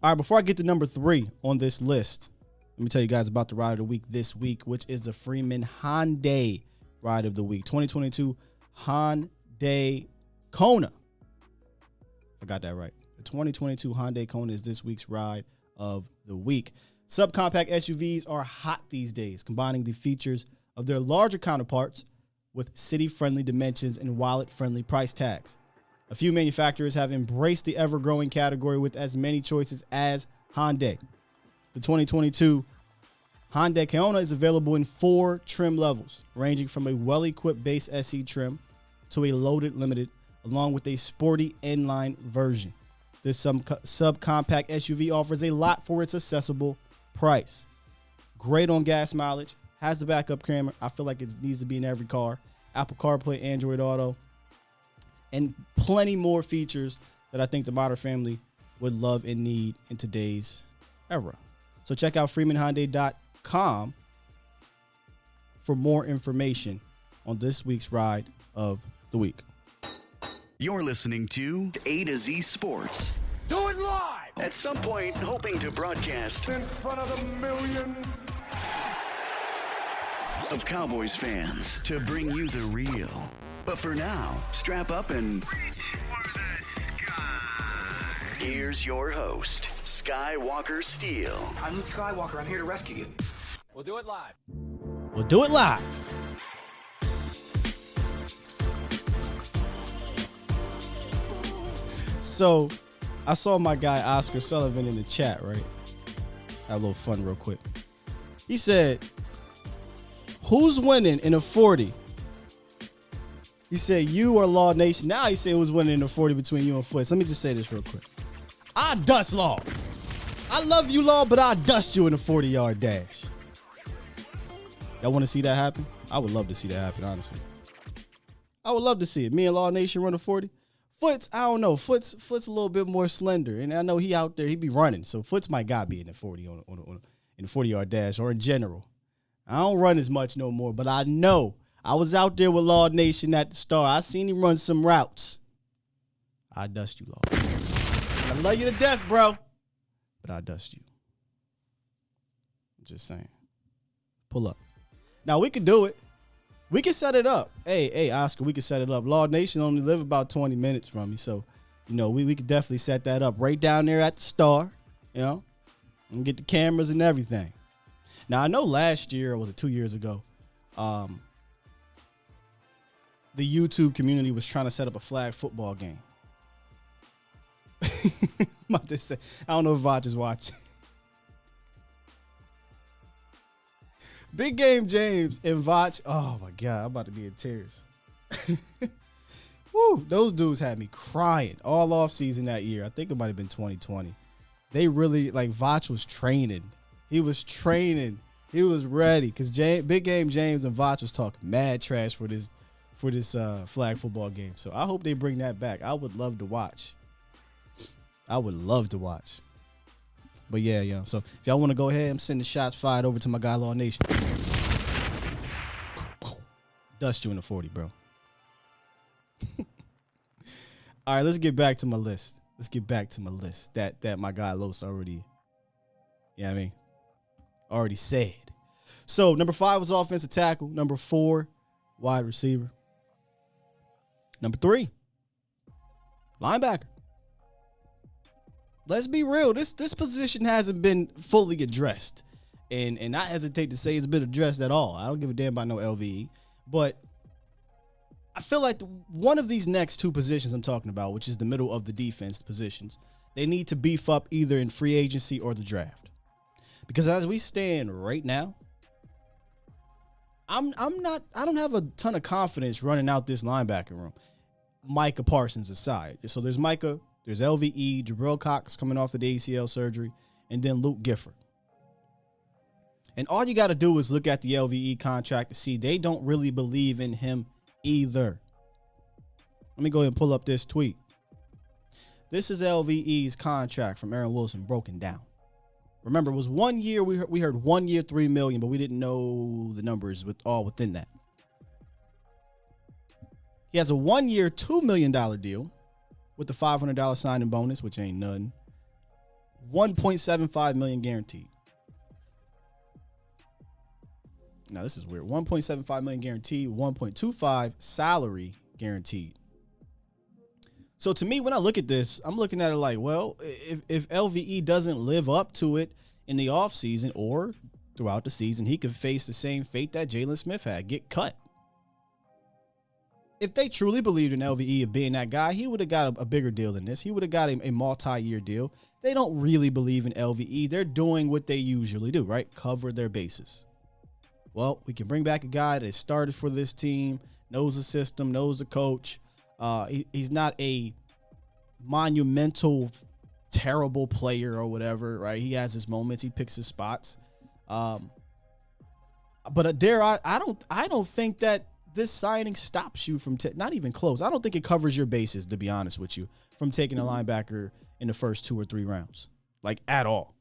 Speaker 3: All right, before I get to number 3 on this list, let me tell you guys about the ride of the week this week, which is the Freeman Hyundai ride of the week. 2022 Hyundai Kona. I got that right. The 2022 Hyundai Kona is this week's ride of the week. Subcompact SUVs are hot these days, combining the features of their larger counterparts with city-friendly dimensions and wallet-friendly price tags. A few manufacturers have embraced the ever-growing category with as many choices as Hyundai. The 2022 Hyundai Kona is available in 4 trim levels, ranging from a well-equipped base SE trim to a loaded limited, along with a sporty inline version. This subcompact SUV offers a lot for its accessible price. Great on gas mileage, has the backup camera. I feel like it needs to be in every car. Apple CarPlay, Android Auto, and plenty more features that I think the modern family would love and need in today's era. So check out freemanhyundai.com for more information on this week's ride of the week.
Speaker 1: You're listening to A to Z Sports.
Speaker 4: Do it live!
Speaker 1: At some point, hoping to broadcast
Speaker 4: In front of the millions.
Speaker 1: of Cowboys fans to bring you the real. But for now, strap up and here's your host, Skywalker Steele.
Speaker 4: I'm Luke Skywalker. I'm here to rescue you. We'll do it live.
Speaker 3: We'll do it live. So, I saw my guy Oscar Sullivan in the chat, right? Had a little fun real quick. He said, who's winning in a 40? He said, you or Law Nation. Now he said who's winning in a 40 between you and Foots. Let me just say this real quick. I dust Law. I love you, Law, but I dust you in a 40-yard dash. Y'all want to see that happen? I would love to see that happen, honestly. I would love to see it. Me and Law Nation run a 40. Foots, I don't know. Foots a little bit more slender, and I know he out there. He be running, so Foots might got be in the 40 in the 40-yard dash or in general. I don't run as much no more, but I know I was out there with Law Nation at the start. I seen him run some routes. I dust you, Law. I love you to death, bro, but I dust you. I'm just saying. Pull up. Now we can do it. We can set it up. Hey, Oscar, we can set it up. Law Nation only live about 20 minutes from me, so, you know, we could definitely set that up right down there at the Star, you know, and get the cameras and everything. Now, I know last year, or was it 2 years ago, the YouTube community was trying to set up a flag football game. I'm about to say, I don't know if Vach is watching. Big Game James and Vach. Oh, my God. I'm about to be in tears. Woo, those dudes had me crying all offseason that year. I think it might have been 2020. They really, like, Vach was training. He was training. He was ready because Big Game James and Vach was talking mad trash for this flag football game. So I hope they bring that back. I would love to watch. But yeah, so if y'all want to go ahead, I'm sending shots fired over to my guy Law Nation. Dust you in the 40, bro. All right, let's get back to my list. That my guy Los already, already said. So number 5 was offensive tackle. Number 4, wide receiver. Number 3, linebacker. Let's be real. This position hasn't been fully addressed. And I hesitate to say it's been addressed at all. I don't give a damn about no LVE. But I feel like one of these next 2 positions I'm talking about, which is the middle of the defense positions, they need to beef up either in free agency or the draft. Because as we stand right now, I don't have a ton of confidence running out this linebacker room. Micah Parsons aside. So there's Micah. There's LVE, Jabril Cox coming off the ACL surgery, and then Luke Gifford. And all you got to do is look at the LVE contract to see they don't really believe in him either. Let me go ahead and pull up this tweet. This is LVE's contract from Aaron Wilson broken down. Remember, it was 1 year. We heard 1 year, $3 million, but we didn't know the numbers within that. He has a 1 year, $2 million deal with the $500 signing bonus, which ain't nothing. $1.75 million guaranteed. Now this is weird. $1.75 million guaranteed, $1.25 salary guaranteed. So to me, when I look at this, I'm looking at it like, well, if LVE doesn't live up to it in the offseason or throughout the season, he could face the same fate that Jalen Smith had, get cut. If they truly believed in LVE of being that guy, he would have got a bigger deal than this. He would have got a multi-year deal. They don't really believe in LVE. They're doing what they usually do, right? Cover their bases. Well, we can bring back a guy that started for this team, knows the system, knows the coach. He's not a monumental, terrible player or whatever, right? He has his moments. He picks his spots. But I don't think that this signing stops you from not even close. I don't think it covers your bases, to be honest with you, from taking a linebacker in the first 2 or 3 rounds, like at all.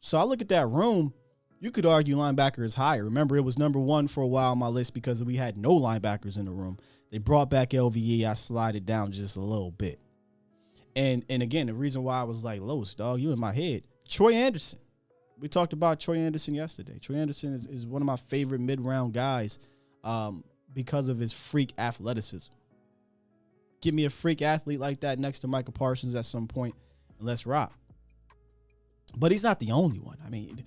Speaker 3: So I look at that room. You could argue linebacker is higher. Remember, it was number 1 for a while on my list because we had no linebackers in the room. They brought back LVE. I slid it down just a little bit. And again, the reason why I was like, Los, dog, you in my head. Troy Anderson. We talked about Troy Anderson yesterday. Troy Anderson is one of my favorite mid-round guys because of his freak athleticism. Give me a freak athlete like that next to Michael Parsons at some point, and let's rock. But he's not the only one. I mean,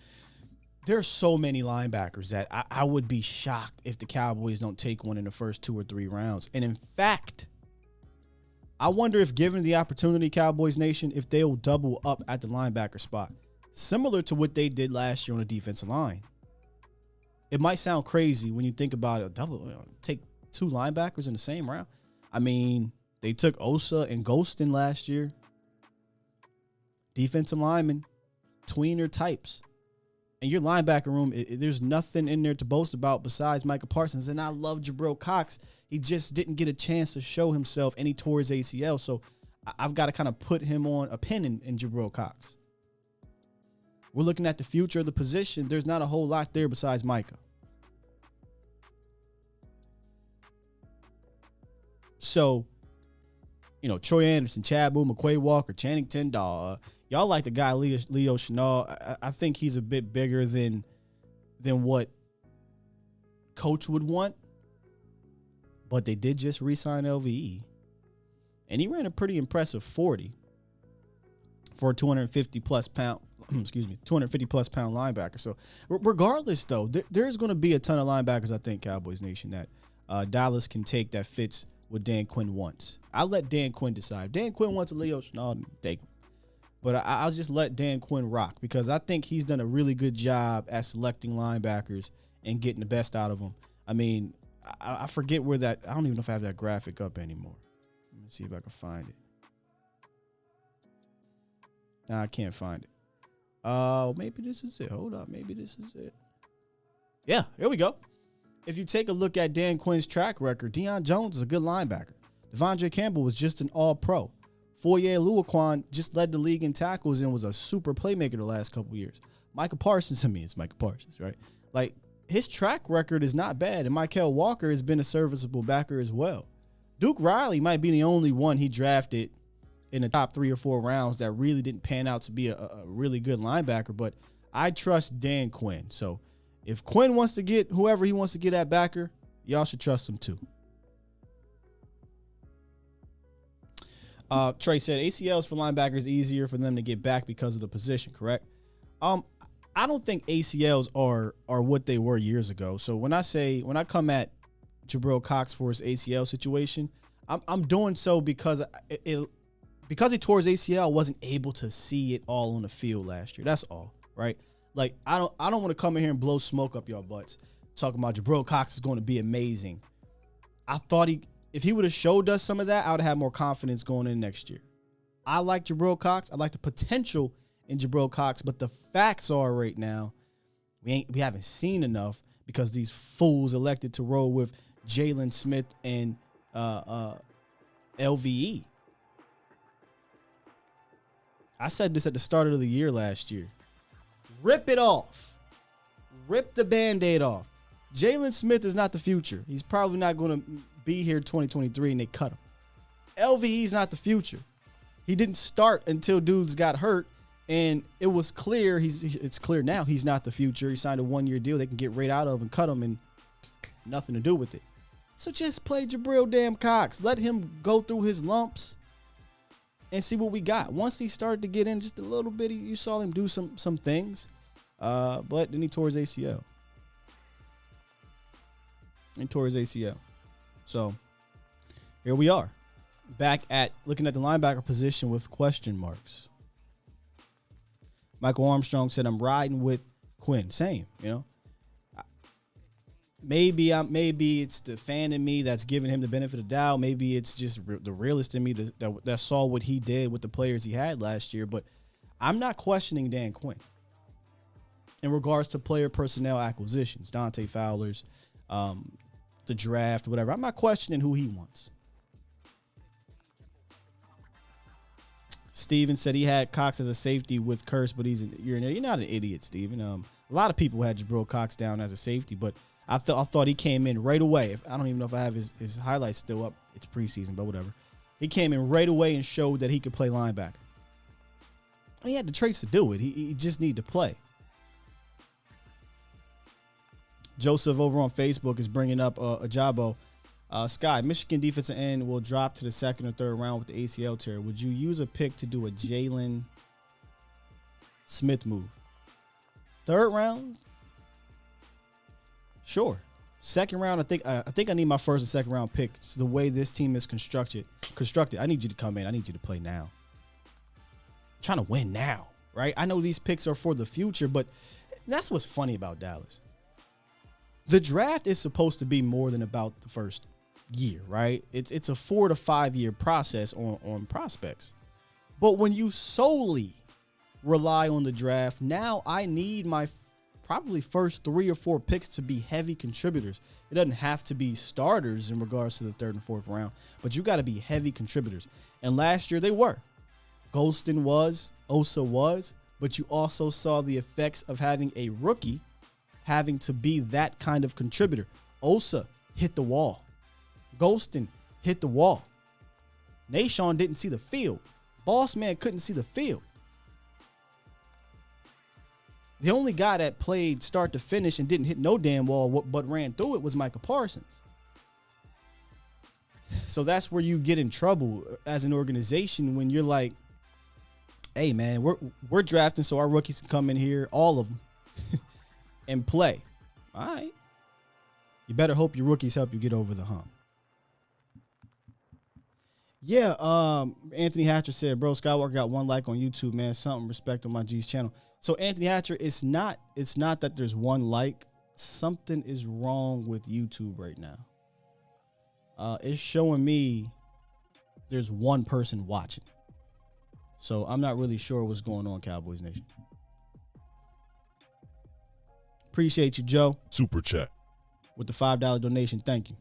Speaker 3: there's so many linebackers that I would be shocked if the Cowboys don't take one in the first 2 or 3 rounds. And in fact, I wonder if given the opportunity, Cowboys Nation, if they'll double up at the linebacker spot. Similar to what they did last year on the defensive line. It might sound crazy when you think about it. Take 2 linebackers in the same round. I mean, they took Osa and Golston last year. Defensive linemen, tweener types. And your linebacker room, there's nothing in there to boast about besides Michael Parsons. And I love Jabril Cox. He just didn't get a chance to show himself, and he tore his ACL. So I've got to kind of put him on a pin in Jabril Cox. We're looking at the future of the position. There's not a whole lot there besides Micah. So, Troy Anderson, Chad Boone, McQuay Walker, Channing Tindall. Y'all like the guy Leo Chenal. I think he's a bit bigger than what coach would want. But they did just re-sign LVE. And he ran a pretty impressive 40 for a 250 plus pound linebacker. So regardless, though, there's going to be a ton of linebackers, I think, Cowboys Nation, that Dallas can take that fits what Dan Quinn wants. I'll let Dan Quinn decide. If Dan Quinn wants a Leo Chenal, take him. But I'll just let Dan Quinn rock because I think he's done a really good job at selecting linebackers and getting the best out of them. I mean, I forget where that – I don't even know if I have that graphic up anymore. Let me see if I can find it. Nah, I can't find it. Maybe this is it. Hold up. Maybe this is it. Yeah, here we go. If you take a look at Dan Quinn's track record, Deion Jones is a good linebacker. Devondre Campbell was just an all-pro. Foye Oluokun just led the league in tackles and was a super playmaker the last couple years. Michael Parsons, it's Michael Parsons, right? Like, his track record is not bad, and Mykal Walker has been a serviceable backer as well. Duke Riley might be the only one he drafted in the top 3 or 4 rounds that really didn't pan out to be a really good linebacker, but I trust Dan Quinn. So if Quinn wants to get whoever he wants to get at backer, y'all should trust him too. Trey said ACLs for linebackers easier for them to get back because of the position, correct? I don't think ACLs are what they were years ago. So when I come at Jabril Cox for his ACL situation, I'm doing so because because he tore his ACL, I wasn't able to see it all on the field last year. That's all, right? Like, I don't want to come in here and blow smoke up your butts talking about Jabril Cox is going to be amazing. I thought if he would have showed us some of that, I would have had more confidence going in next year. I like Jabril Cox. I like the potential in Jabril Cox, but the facts are right now, we haven't seen enough because these fools elected to roll with Jalen Smith and LVE. I said this at the start of the year last year. Rip it off. Rip the Band-Aid off. Jalen Smith is not the future. He's probably not going to be here 2023 and they cut him. LVE's not the future. He didn't start until dudes got hurt, and it was clear. It's clear now he's not the future. He signed a 1-year deal they can get right out of and cut him, and nothing to do with it. So just play Jabril damn Cox. Let him go through his lumps and see what we got. Once he started to get in just a little bit, you saw him do some things. But then he tore his ACL. So here we are. Back at looking at the linebacker position with question marks. Michael Armstrong said, I'm riding with Quinn. Same, you know. Maybe it's the fan in me that's giving him the benefit of the doubt. Maybe it's just the realist in me that saw what he did with the players he had last year. But I'm not questioning Dan Quinn in regards to player personnel acquisitions, Dante Fowler's, the draft, whatever. I'm not questioning who he wants. Steven said he had Cox as a safety with Curse, but you're not an idiot, Steven. A lot of people had Jabril Cox down as a safety, but I thought he came in right away. I don't even know if I have his highlights still up. It's preseason, but whatever. He came in right away and showed that he could play linebacker. He had the traits to do it. He just needed to play. Joseph over on Facebook is bringing up Ajabo. Sky, Michigan defensive end will drop to the second or third round with the ACL tear. Would you use a pick to do a Jalen Smith move? Third round? Sure. Second round, I think I need my first and second round pick. It's the way this team is constructed. I need you to come in. I need you to play now. I'm trying to win now, right? I know these picks are for the future, but that's what's funny about Dallas. The draft is supposed to be more than about the first year, right? It's a 4 to 5 year process on prospects. But when you solely rely on the draft, now I need my probably first 3 or 4 picks to be heavy contributors. It doesn't have to be starters in regards to the third and fourth round, but you got to be heavy contributors. And last year they were. Golston was, Osa was, but you also saw the effects of having a rookie having to be that kind of contributor. Osa hit the wall. Golston hit the wall. Nashawn didn't see the field. Boss man couldn't see the field. The only guy that played start to finish and didn't hit no damn wall but ran through it was Micah Parsons. So that's where you get in trouble as an organization when you're like, hey, man, we're drafting so our rookies can come in here, all of them, and play. All right. You better hope your rookies help you get over the hump. Yeah, Anthony Hatcher said, bro, Skywalker got 1 like on YouTube, man. Something respect on my G's channel. So Anthony Hatcher, it's not that there's 1 like. Something is wrong with YouTube right now. It's showing me there's 1 person watching. So I'm not really sure what's going on, Cowboys Nation. Appreciate you, Joe.
Speaker 6: Super chat.
Speaker 3: With the $5 donation. Thank you.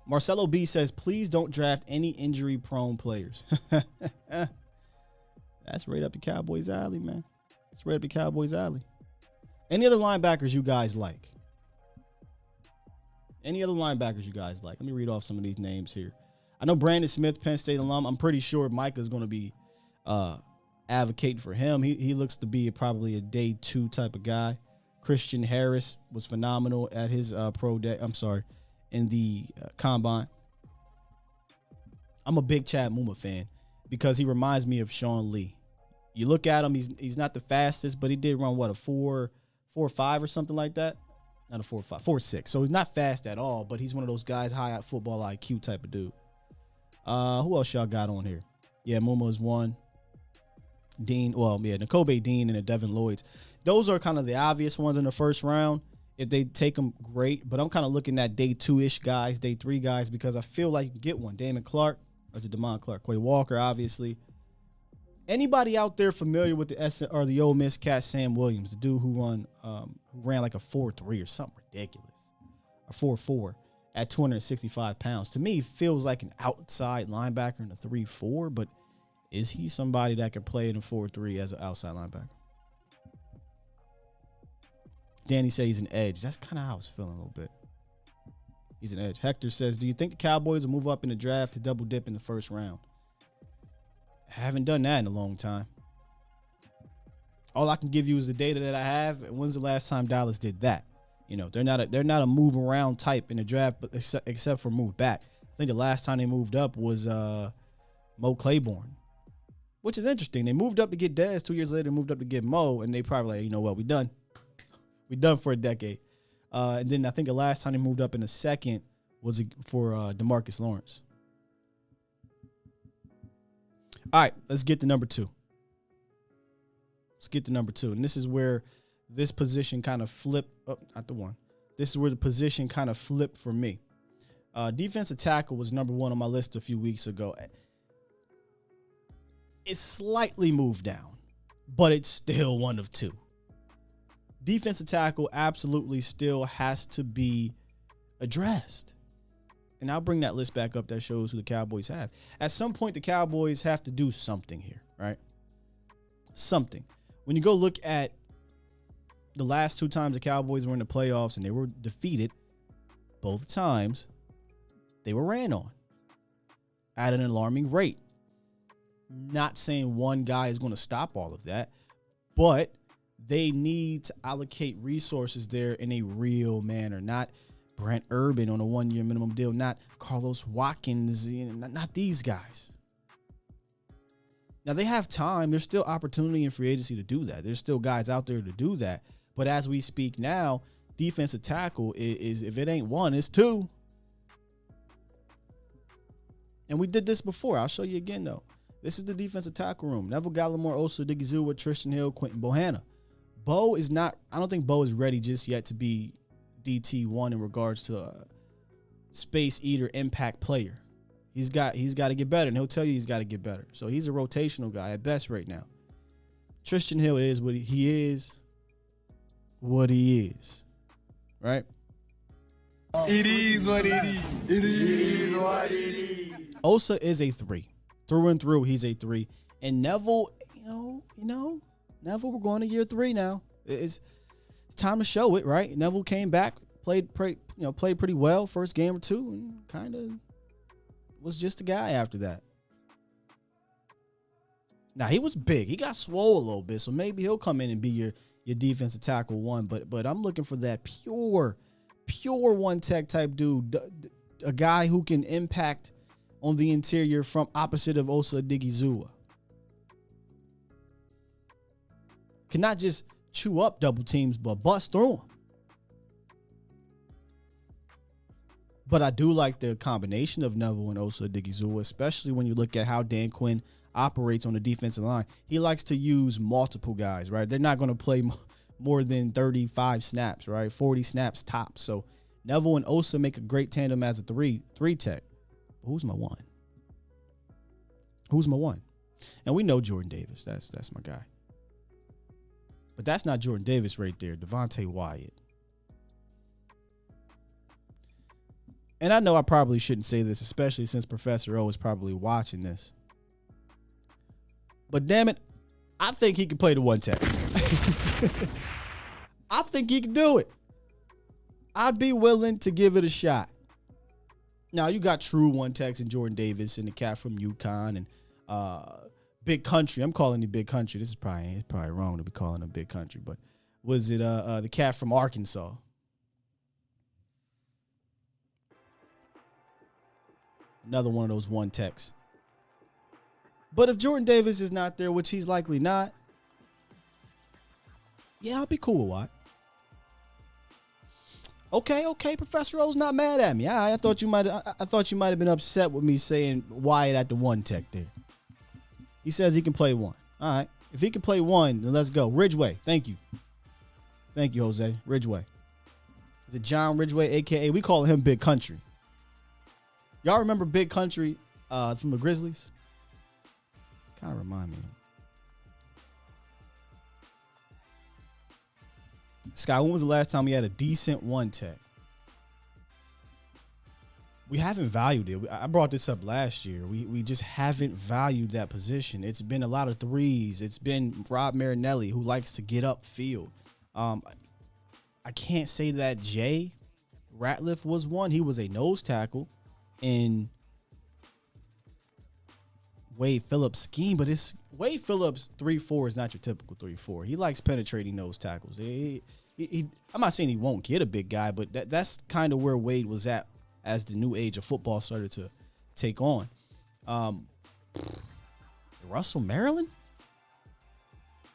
Speaker 3: Marcelo B says, please don't draft any injury-prone players. That's right up the Cowboys' alley, man. That's right up the Cowboys' alley. Any other linebackers you guys like? Let me read off some of these names here. I know Brandon Smith, Penn State alum. I'm pretty sure Micah's going to be advocating for him. He looks to be probably a day 2 type of guy. Christian Harris was phenomenal at his pro day. In the combine. I'm a big Chad Muma fan because he reminds me of Sean Lee. You look at him, he's not the fastest, but he did run a 4.5 or something like that. Not a 4.5, 4.6. So he's not fast at all, but he's one of those guys high football IQ type of dude. Who else y'all got on here? Yeah, Muma is one. Nakobe Dean and Devin Lloyds. Those are kind of the obvious ones in the first round. If they take them, great. But I'm kind of looking at day 2-ish guys, day 3 guys, because I feel like you can get one. Damon Clark, or is it Damon Clark? Quay Walker, obviously. Anybody out there familiar with the Ole Miss cat, Sam Williams, the dude who ran like a 4.3 or something ridiculous, a 4.4 at 265 pounds. To me, feels like an outside linebacker in a 3.4, but is he somebody that could play in a 4.3 as an outside linebacker? Danny says he's an edge. That's kind of how I was feeling a little bit. He's an edge. Hector says, do you think the Cowboys will move up in the draft to double dip in the first round? I haven't done that in a long time. All I can give you is the data that I have. When's the last time Dallas did that? You know, they're not a move around type in the draft, but except for move back. I think the last time they moved up was Mo Claiborne, which is interesting. They moved up to get Dez. 2 years later, moved up to get Mo, and they probably like, you know what, we done. We done for a decade. And then I think the last time they moved up in the second was for DeMarcus Lawrence. All right, let's get to number 2. And this is where this position kind of flipped. Oh, not the one. This is where the position kind of flipped for me. Defensive tackle was number 1 on my list a few weeks ago. It's slightly moved down, but it's still one of 2. Defensive tackle absolutely still has to be addressed. And I'll bring that list back up that shows who the Cowboys have. At some point, the Cowboys have to do something here, right? Something. When you go look at the last 2 times the Cowboys were in the playoffs and they were defeated, both times they were ran on at an alarming rate. Not saying one guy is going to stop all of that, but they need to allocate resources there in a real manner, not Brent Urban on a 1-year minimum deal, not Carlos Watkins, not these guys. Now, they have time. There's still opportunity in free agency to do that. There's still guys out there to do that. But as we speak now, defensive tackle is if it ain't 1, it's 2. And we did this before. I'll show you again, though. This is the defensive tackle room. Neville Gallimore, Osa Odighizuwa, Tristan Hill, Quentin Bohanna. Bo is not, I don't think Bo is ready just yet to be DT1 in regards to a space eater impact player. He's got to get better, and he'll tell you he's got to get better. So he's a rotational guy at best right now. Tristan Hill is what he is. Right?
Speaker 8: It is what it is. It is what it is.
Speaker 3: Osa is a 3. Through and through, he's a 3. And Neville, you know, Neville, we're going to year 3 now. It's time to show it, right? Neville came back, played pretty well first game or 2, and kind of was just a guy after that. Now, he was big. He got swole a little bit, so maybe he'll come in and be your defensive tackle 1. But I'm looking for that pure one-tech type dude, a guy who can impact on the interior from opposite of Osa Odighizuwa. Cannot just chew up double teams, but bust through them. But I do like the combination of Neville and Osa Odighizuwa, especially when you look at how Dan Quinn operates on the defensive line. He likes to use multiple guys, right? They're not going to play more than 35 snaps, right? 40 snaps top. So Neville and Osa make a great tandem as a three tech. But who's my 1? Who's my 1? And we know Jordan Davis. That's my guy. But that's not Jordan Davis right there. Devontae Wyatt. And I know I probably shouldn't say this, especially since Professor O is probably watching this. But damn it, I think he can play the 1-tech. I think he can do it. I'd be willing to give it a shot. Now, you got true 1-techs and Jordan Davis and the cat from UConn and Big Country. I'm calling it Big Country. This is probably wrong to be calling him Big Country, but was it the cat from Arkansas? Another one of those 1-techs. But if Jordan Davis is not there, which he's likely not, yeah, I'll be cool with Watt. Okay, Professor O's not mad at me. I thought you might have been upset with me saying Wyatt at the 1-tech there. He says he can play 1. All right. If he can play 1, then let's go. Ridgeway. Thank you. Thank you, Jose. Ridgeway. Is it John Ridgeway, a.k.a. we call him Big Country. Y'all remember Big Country from the Grizzlies? Kind of remind me. Scott, when was the last time we had a decent 1-tech? We haven't valued it. I brought this up last year. We just haven't valued that position. It's been a lot of 3s. It's been Rob Marinelli, who likes to get upfield. I can't say that Jay Ratliff was 1. He was a nose tackle. And Wade Phillips scheme, but it's Wade Phillips 3-4 is not your typical 3-4. He likes penetrating those tackles. I'm not saying he won't get a big guy, but that's kind of where Wade was at as the new age of football started to take on. Russell Maryland?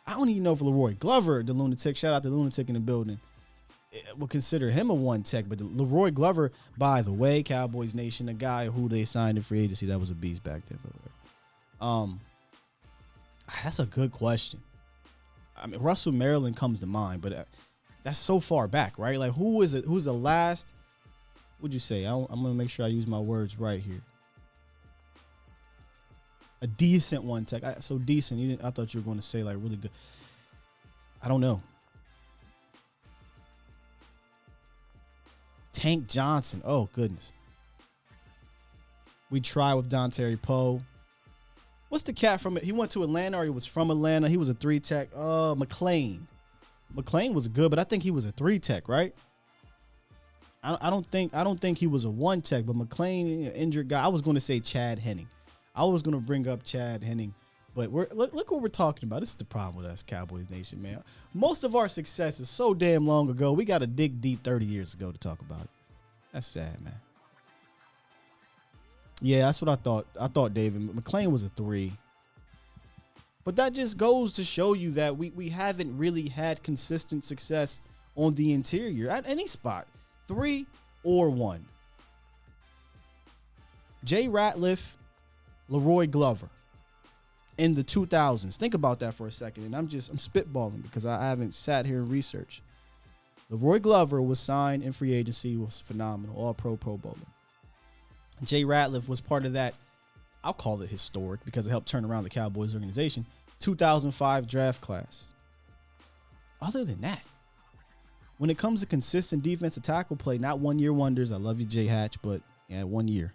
Speaker 3: I don't even know if Leroy Glover, the lunatic, shout out to the lunatic in the building, will consider him a one tech. But Leroy Glover, by the way, Cowboys Nation, the guy who they signed in free agency, that was a beast back then. That's a good question. I mean, Russell Maryland comes to mind, but that's so far back, right? Like, who's the last? What'd you say? I'm gonna make sure I use my words right here. A decent one tech. So decent. I thought you were going to say like really good. I don't know. Tank Johnson. Oh goodness. We tried with Dontari Poe. What's the cat from it? He went to Atlanta, or he was from Atlanta. He was a 3 tech. McLean. McLean was good, but I think he was a 3 tech, right? I don't think he was a 1 tech, but McLean, injured guy. I was going to say Chad Henning. I was going to bring up Chad Henning, but look what we're talking about. This is the problem with us, Cowboys Nation, man. Most of our success is so damn long ago. We got to dig deep 30 years ago to talk about it. That's sad, man. Yeah, that's what I thought. I thought David McLean was a 3. But that just goes to show you that we haven't really had consistent success on the interior at any spot. 3 or 1. Jay Ratliff, Leroy Glover in the 2000s. Think about that for a second. And I'm spitballing because I haven't sat here and researched. Leroy Glover was signed in free agency, was phenomenal, all Pro Bowler. Jay Ratliff was part of that, I'll call it historic because it helped turn around the Cowboys organization, 2005 draft class. Other than that, when it comes to consistent defensive tackle play, not one-year wonders. I love you, Jay Hatch, but yeah, 1 year.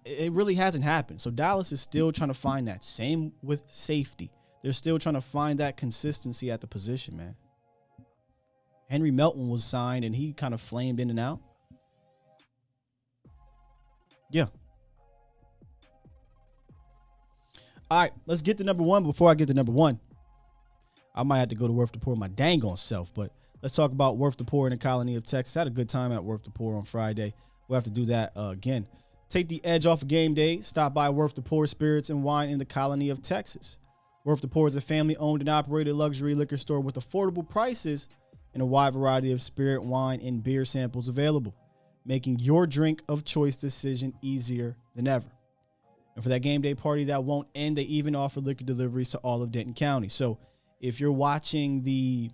Speaker 3: It really hasn't happened. So Dallas is still trying to find that. Same with safety. They're still trying to find that consistency at the position, man. Henry Melton was signed, and he kind of flamed in and out. Yeah. All right, let's get to number 1. Before I get to number 1, I might have to go to Worth the Poor my dang on self, but let's talk about Worth the Poor in the colony of Texas. Had a good time at Worth the Poor on Friday. We'll have to do that again. Take the edge off of game day. Stop by Worth the Poor Spirits and Wine in the colony of Texas. Worth the Poor is a family-owned and operated luxury liquor store with affordable prices and a wide variety of spirit, wine, and beer samples available, making your drink of choice decision easier than ever. And for that game day party that won't end, they even offer liquor deliveries to all of Denton County. So if you're watching the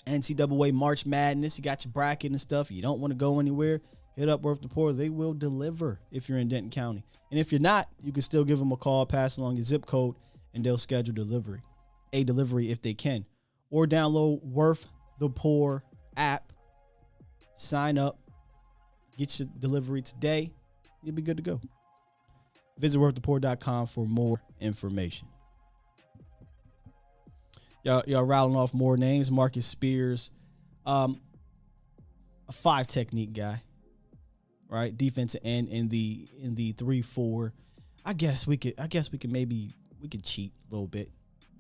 Speaker 3: NCAA March Madness, you got your bracket and stuff, you don't want to go anywhere, hit up Worth the Poor. They will deliver if you're in Denton County. And if you're not, you can still give them a call, pass along your zip code, and they'll schedule delivery if they can. Or download Worth the Poor app, sign up, get your delivery today. You'll be good to go. Visit worththepoor.com for more information. Y'all rattling off more names. Marcus Spears, a 5 technique guy, right? Defensive end in the 3-4. I guess we could cheat a little bit.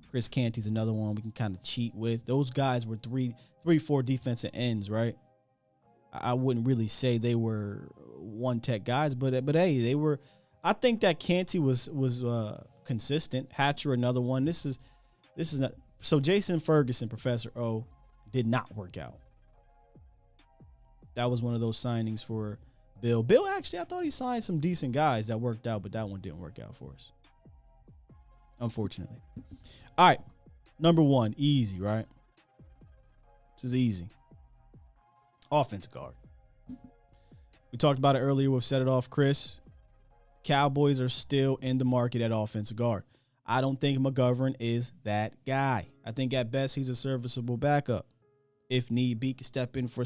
Speaker 3: Chris Canty's another one we can kind of cheat with. Those guys were 3-4 defensive ends, right? I wouldn't really say they were 1 tech guys, but hey, they were. I think that Canty was consistent. Hatcher, another one. This is not. So Jason Ferguson, Professor O, did not work out. That was one of those signings for Bill. Bill, actually, I thought he signed some decent guys that worked out, but that one didn't work out for us, unfortunately. All right, number 1, easy, right? This is easy. Offensive guard. We talked about it earlier. We've set it off, Chris. Cowboys are still in the market at offensive guard. I don't think McGovern is that guy. I think at best he's a serviceable backup. If need be, can step in for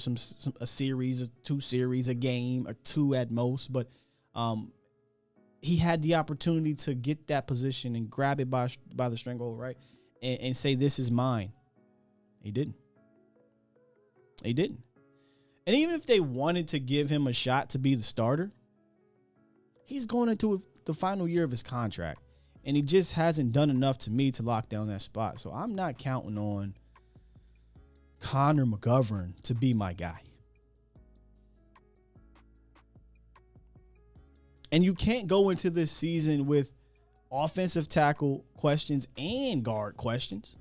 Speaker 3: a series or 2 series, a game or 2 at most. But he had the opportunity to get that position and grab it by the stranglehold, right? And say, this is mine. He didn't. And even if they wanted to give him a shot to be the starter, He's going into the final year of his contract, and he just hasn't done enough to me to lock down that spot. So I'm not counting on Connor McGovern to be my guy. And you can't go into this season with offensive tackle questions and guard questions.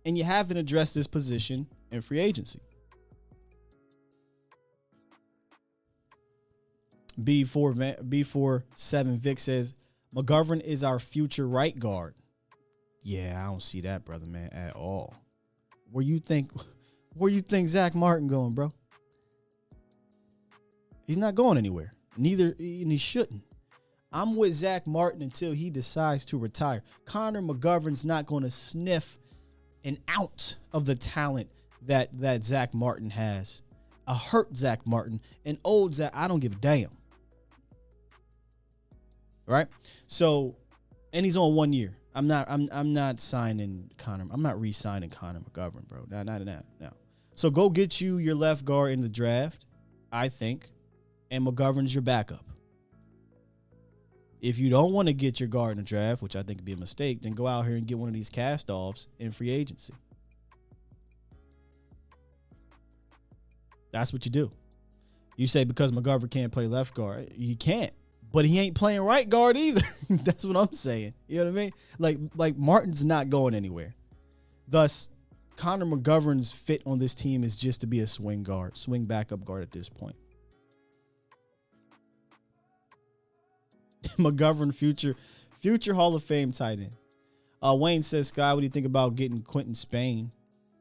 Speaker 3: And you haven't addressed this position in free agency. B47 Vic says, McGovern is our future right guard. Yeah, I don't see that, brother, man, at all. Where you think Zach Martin going, bro? He's not going anywhere. And he shouldn't. I'm with Zach Martin until he decides to retire. Connor McGovern's not going to sniff an ounce of the talent that Zach Martin has. A hurt Zach Martin, an old Zach. I don't give a damn. Right? So, and he's on 1 year. I'm not signing Connor. I'm not re-signing Connor McGovern, bro. No. So go get you your left guard in the draft, I think, and McGovern's your backup. If you don't want to get your guard in the draft, which I think would be a mistake, then go out here and get one of these cast-offs in free agency. That's what you do. You say because McGovern can't play left guard. He can't. But he ain't playing right guard either. That's what I'm saying. You know what I mean? Like Martin's not going anywhere. Thus, Connor McGovern's fit on this team is just to be a swing backup guard at this point. McGovern, future Hall of Fame tight end. Wayne says, Sky, what do you think about getting Quentin Spain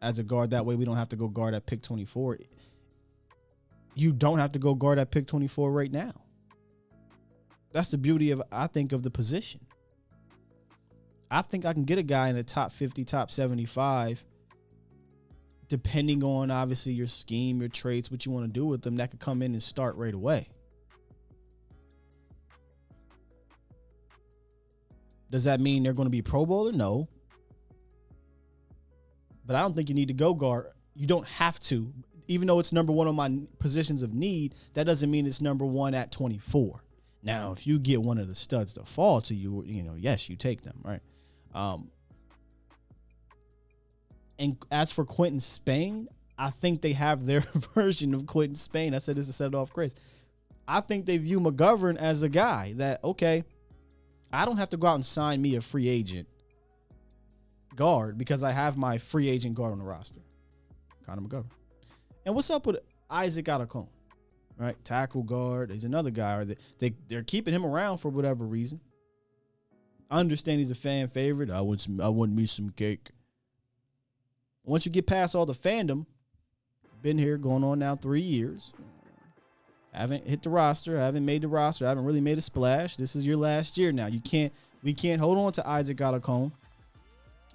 Speaker 3: as a guard? That way we don't have to go guard at pick 24. You don't have to go guard at pick 24 right now. That's the beauty of, I think, of the position. I think I can get a guy in the top 50, top 75, depending on, obviously, your scheme, your traits, what you want to do with them, that could come in and start right away. Does that mean they're going to be Pro Bowler? No. But I don't think you need to go guard. You don't have to. Even though it's number one on my positions of need, that doesn't mean it's number one at 24. Now, if you get one of the studs to fall to you, yes, you take them, right? And as for Quentin Spain, I think they have their version of Quentin Spain. I said this to set it off, Chris. I think they view McGovern as a guy that, okay, I don't have to go out and sign me a free agent guard because I have my free agent guard on the roster, Connor McGovern. And what's up with Isaac Alacone? Right, tackle guard. He's another guy. Or they're keeping him around for whatever reason. I understand he's a fan favorite. I want me some cake. Once you get past all the fandom, been here going on now 3 years. Haven't hit the roster. Haven't made the roster. Haven't really made a splash. This is your last year now. We can't hold on to Isaac Alacone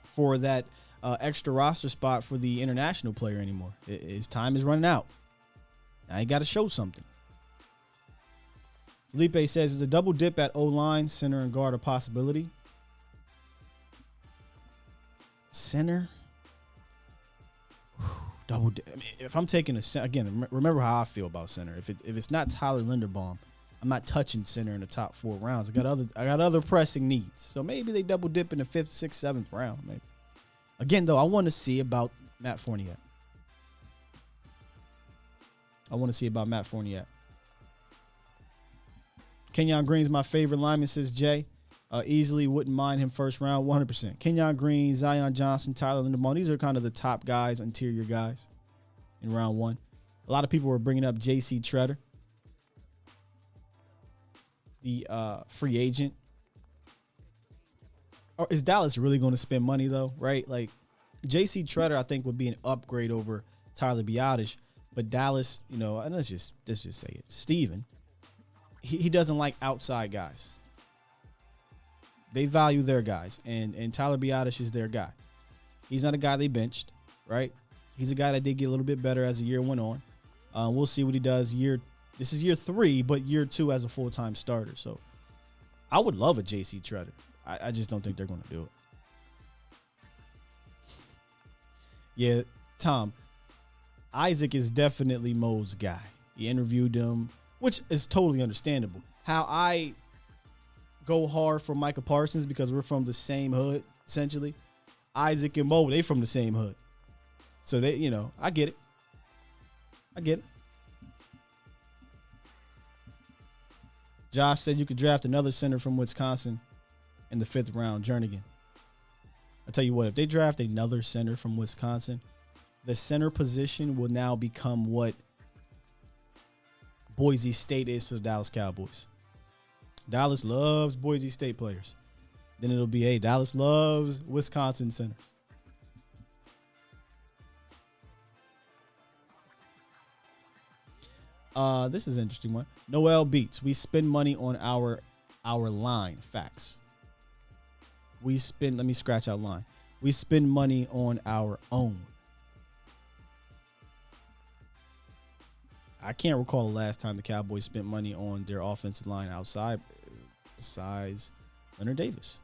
Speaker 3: for that extra roster spot for the international player anymore. His time is running out. Now you got to show something. Felipe says, is a double dip at O-line, center, and guard a possibility? Center? Double dip. I mean, if I'm taking a center, again, remember how I feel about center. If it's not Tyler Linderbaum, I'm not touching center in the top 4 rounds. I got other pressing needs. So maybe they double dip in the 5th, 6th, 7th round. Maybe. Again, though, I want to see about Matt Fournier. Kenyon Green's my favorite lineman, says Jay. Easily wouldn't mind him first round, 100%. Kenyon Green, Zion Johnson, Tyler Linderbaum. These are kind of the top guys, interior guys in round 1. A lot of people were bringing up J.C. Treader, the free agent. Or is Dallas really going to spend money, though, right? Like, J.C. Treader, I think, would be an upgrade over Tyler Biadasz. But Dallas, and let's just say it. Steven, he doesn't like outside guys. They value their guys, and Tyler Biadasz is their guy. He's not a guy they benched, right? He's a guy that did get a little bit better as the year went on. We'll see what he does. This is year 3, but year 2 as a full-time starter. So I would love a J.C. Treader. I just don't think they're going to do it. Yeah, Tom. Isaac is definitely Mo's guy. He interviewed him. which is totally understandable. How I go hard for Micah Parsons because we're from the same hood, essentially. Isaac and Mo, they from the same hood. So they, I get it. I get it. Josh said you could draft another center from Wisconsin in the 5th round, Jernigan. I tell you what, if they draft another center from Wisconsin, the center position will now become what Boise State is to the Dallas Cowboys. Dallas loves Boise State players. Then it'll be, hey, Dallas loves Wisconsin centers. This is an interesting one. Noel Beats. We spend money on our line. Facts. Let me scratch out line. We spend money on our own. I can't recall the last time the Cowboys spent money on their offensive line besides Leonard Davis.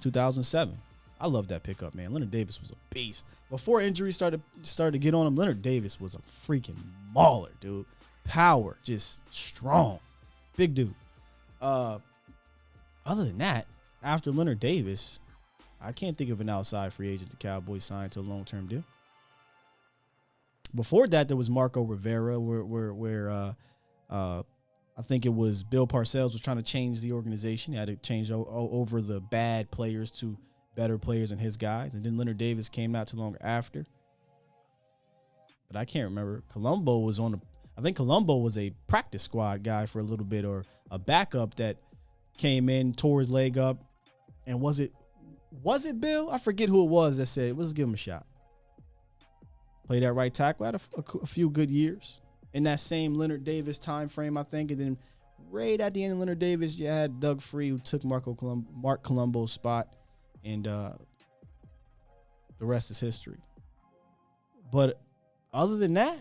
Speaker 3: 2007. I love that pickup, man. Leonard Davis was a beast. Before injuries started to get on him, Leonard Davis was a freaking mauler, dude. Power, just strong. Big dude. Other than that, after Leonard Davis, I can't think of an outside free agent the Cowboys signed to a long-term deal. Before that, there was Marco Rivera, where I think it was Bill Parcells was trying to change the organization. He had to change over the bad players to better players and his guys. And then Leonard Davis came not too long after. But I can't remember. I think Colombo was a practice squad guy for a little bit, or a backup that came in, tore his leg up. And was it Bill? I forget who it was that said, let's give him a shot. Played that right tackle, had a few good years in that same Leonard Davis time frame, I think. And then right at the end of Leonard Davis, you had Doug Free, who took Mark Colombo's spot. And the rest is history. But other than that,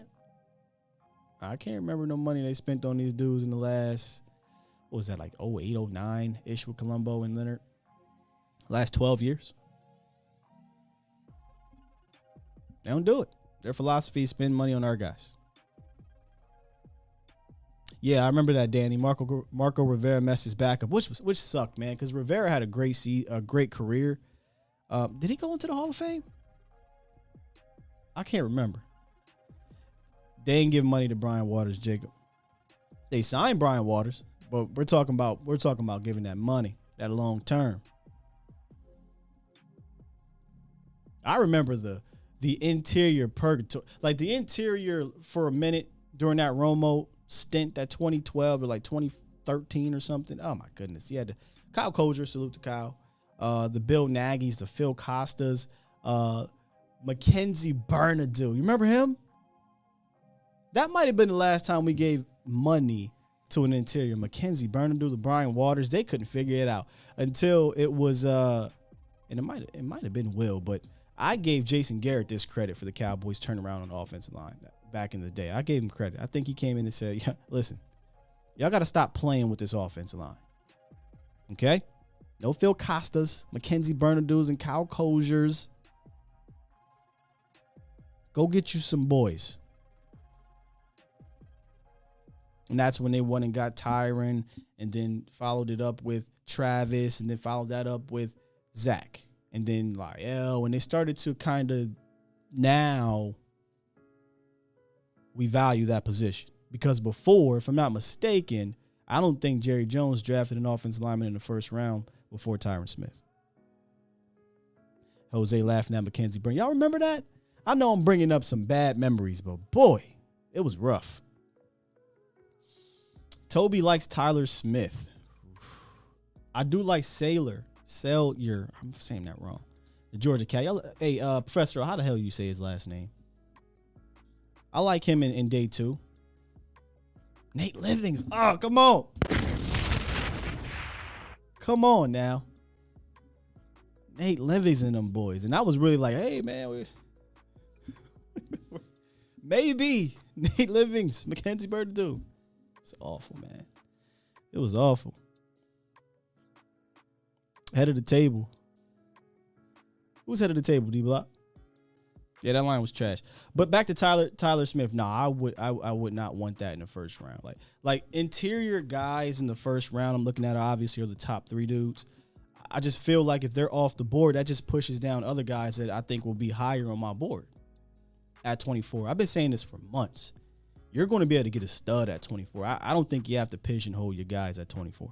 Speaker 3: I can't remember no money they spent on these dudes in the last, what was that, like 08, 09-ish with Colombo and Leonard? Last 12 years. They don't do it. Their philosophy is spend money on our guys. Yeah, I remember that, Danny. Marco Rivera messed his back up, which sucked, man, because Rivera had a great career. Did he go into the Hall of Fame? I can't remember. They didn't give money to Brian Waters, Jacob. They signed Brian Waters, but we're talking about giving that money, that long term. I remember the interior purgatory, like the interior for a minute during that Romo stint, that 2012 or like 2013 or something. Oh my goodness. You had Kyle Kozer, salute to Kyle. The Bill Nagy's, the Phil Costas, Mackenzie Bernadou. You remember him? That might have been the last time we gave money to an interior. Mackenzie Bernadou, the Brian Waters, they couldn't figure it out until it was and it might have been Will, but I gave Jason Garrett this credit for the Cowboys turnaround on the offensive line back in the day. I gave him credit. I think he came in and said, yeah, listen, y'all got to stop playing with this offensive line. Okay? No Phil Costas, Mackenzie Bernadou's, and Kyle Kozers. Go get you some boys. And that's when they went and got Tyron, and then followed it up with Travis, and then followed that up with Zach. And then Lyle, and they started to kind of, now we value that position. Because before, if I'm not mistaken, I don't think Jerry Jones drafted an offensive lineman in the first round before Tyron Smith. Jose laughing at Mackenzie Byrne. Y'all remember that? I know I'm bringing up some bad memories, but boy, it was rough. Toby likes Tyler Smith. I do like Sailor. I'm saying that wrong. The Georgia Cat. Hey, Professor, how the hell you say his last name? I like him in day 2. Nate Livings. Oh, come on. Come on now. Nate Livings and them boys. And I was really like, hey, man. Maybe. Nate Livings. Mackenzie Bernadou. It's awful, man. It was awful. Head of the table. Who's head of the table, D-Block? Yeah, that line was trash. But back to Tyler Smith. Nah, I would not want that in the first round. Like interior guys in the first round, I'm looking at obviously are the top 3 dudes. I just feel like if they're off the board, that just pushes down other guys that I think will be higher on my board at 24. I've been saying this for months. You're going to be able to get a stud at 24. I don't think you have to pigeonhole your guys at 24.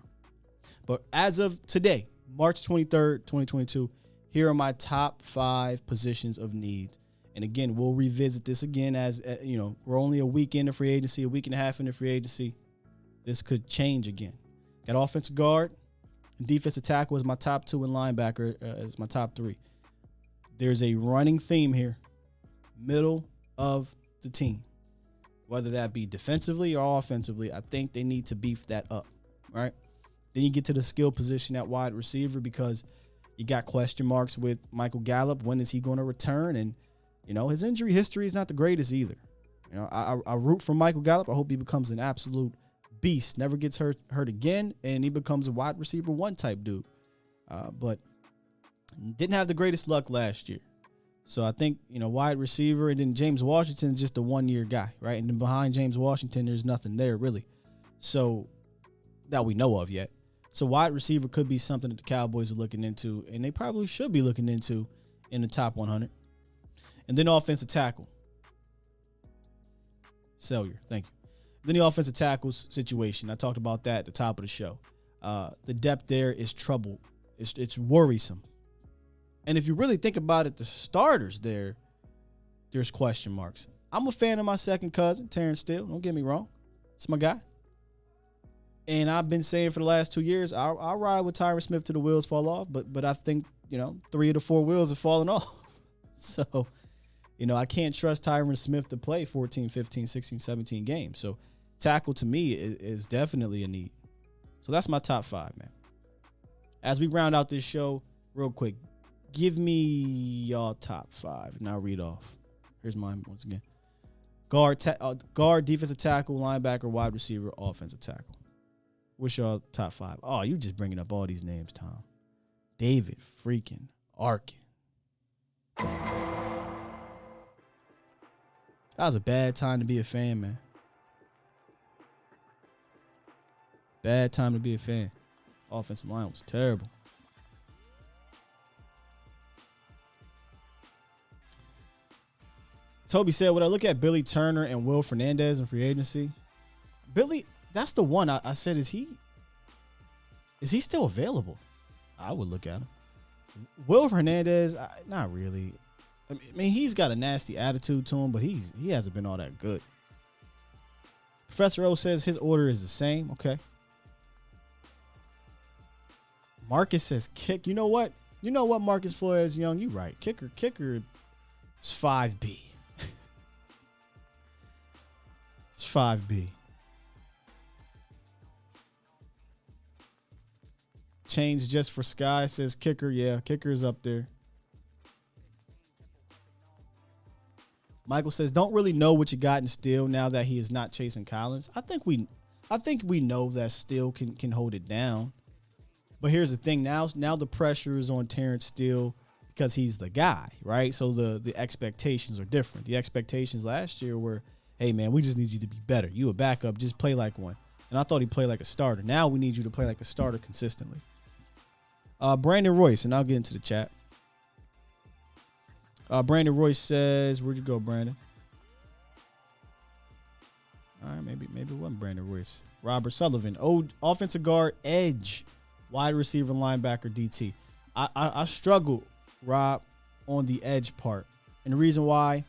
Speaker 3: But as of today, March 23rd, 2022, here are my top 5 positions of need. And again, we'll revisit this again as, we're only a week into free agency, a week and a half into free agency. This could change again. Got offensive guard and defensive tackle as my top 2 and linebacker as my top 3. There's a running theme here. Middle of the team. Whether that be defensively or offensively, I think they need to beef that up, right? Then you get to the skill position at wide receiver because you got question marks with Michael Gallup. When is he going to return? And his injury history is not the greatest either. I root for Michael Gallup. I hope he becomes an absolute beast, never gets hurt again, and he becomes a wide receiver 1 type dude. But didn't have the greatest luck last year. So I think, wide receiver, and then James Washington is just a 1-year guy, right? And then behind James Washington, there's nothing there really. So that we know of yet. So wide receiver could be something that the Cowboys are looking into, and they probably should be looking into in the top 100. And then offensive tackle. Sellier, thank you. Then the offensive tackle situation. I talked about that at the top of the show. The depth there is trouble. It's worrisome. And if you really think about it, the starters there's question marks. I'm a fan of my second cousin, Terrence Steele. Don't get me wrong. It's my guy. And I've been saying for the last 2 years, I'll ride with Tyron Smith till the wheels fall off. But I think, 3 of the 4 wheels have fallen off. So, I can't trust Tyron Smith to play 14, 15, 16, 17 games. So tackle to me is definitely a need. So that's my top 5, man. As we round out this show, real quick, give me y'all top 5, and I'll read off. Here's mine once again. Guard, defensive tackle, linebacker, wide receiver, offensive tackle. What's y'all top 5? Oh, you just bringing up all these names, Tom. David freaking Arkin. That was a bad time to be a fan, man. Bad time to be a fan. Offensive line was terrible. Toby said, would I look at Billy Turner and Will Fernandez in free agency? Billy, that's the one I said, is he still available? I would look at him. Will Fernandez, not really. I mean, he's got a nasty attitude to him, but he hasn't been all that good. Professor O says his order is the same. Okay. Marcus says kick. You know what? Marcus Flores Young, you right. Kicker is 5B. It's 5B. Chains just for Sky says kicker. Yeah, kicker is up there. Michael says, don't really know what you got in Steele now that he is not chasing Collins. I think we know that Steele can hold it down. But here's the thing. Now the pressure is on Terrence Steele because he's the guy, right? So the expectations are different. The expectations last year were, hey, man, we just need you to be better. You a backup, just play like one. And I thought he played like a starter. Now we need you to play like a starter consistently. Brandon Royce, and I'll get into the chat. Brandon Royce says, where'd you go, Brandon? All right, maybe it wasn't Brandon Royce. Robert Sullivan, offensive guard, edge, wide receiver, linebacker, DT. I struggled, Rob, on the edge part. And the reason why,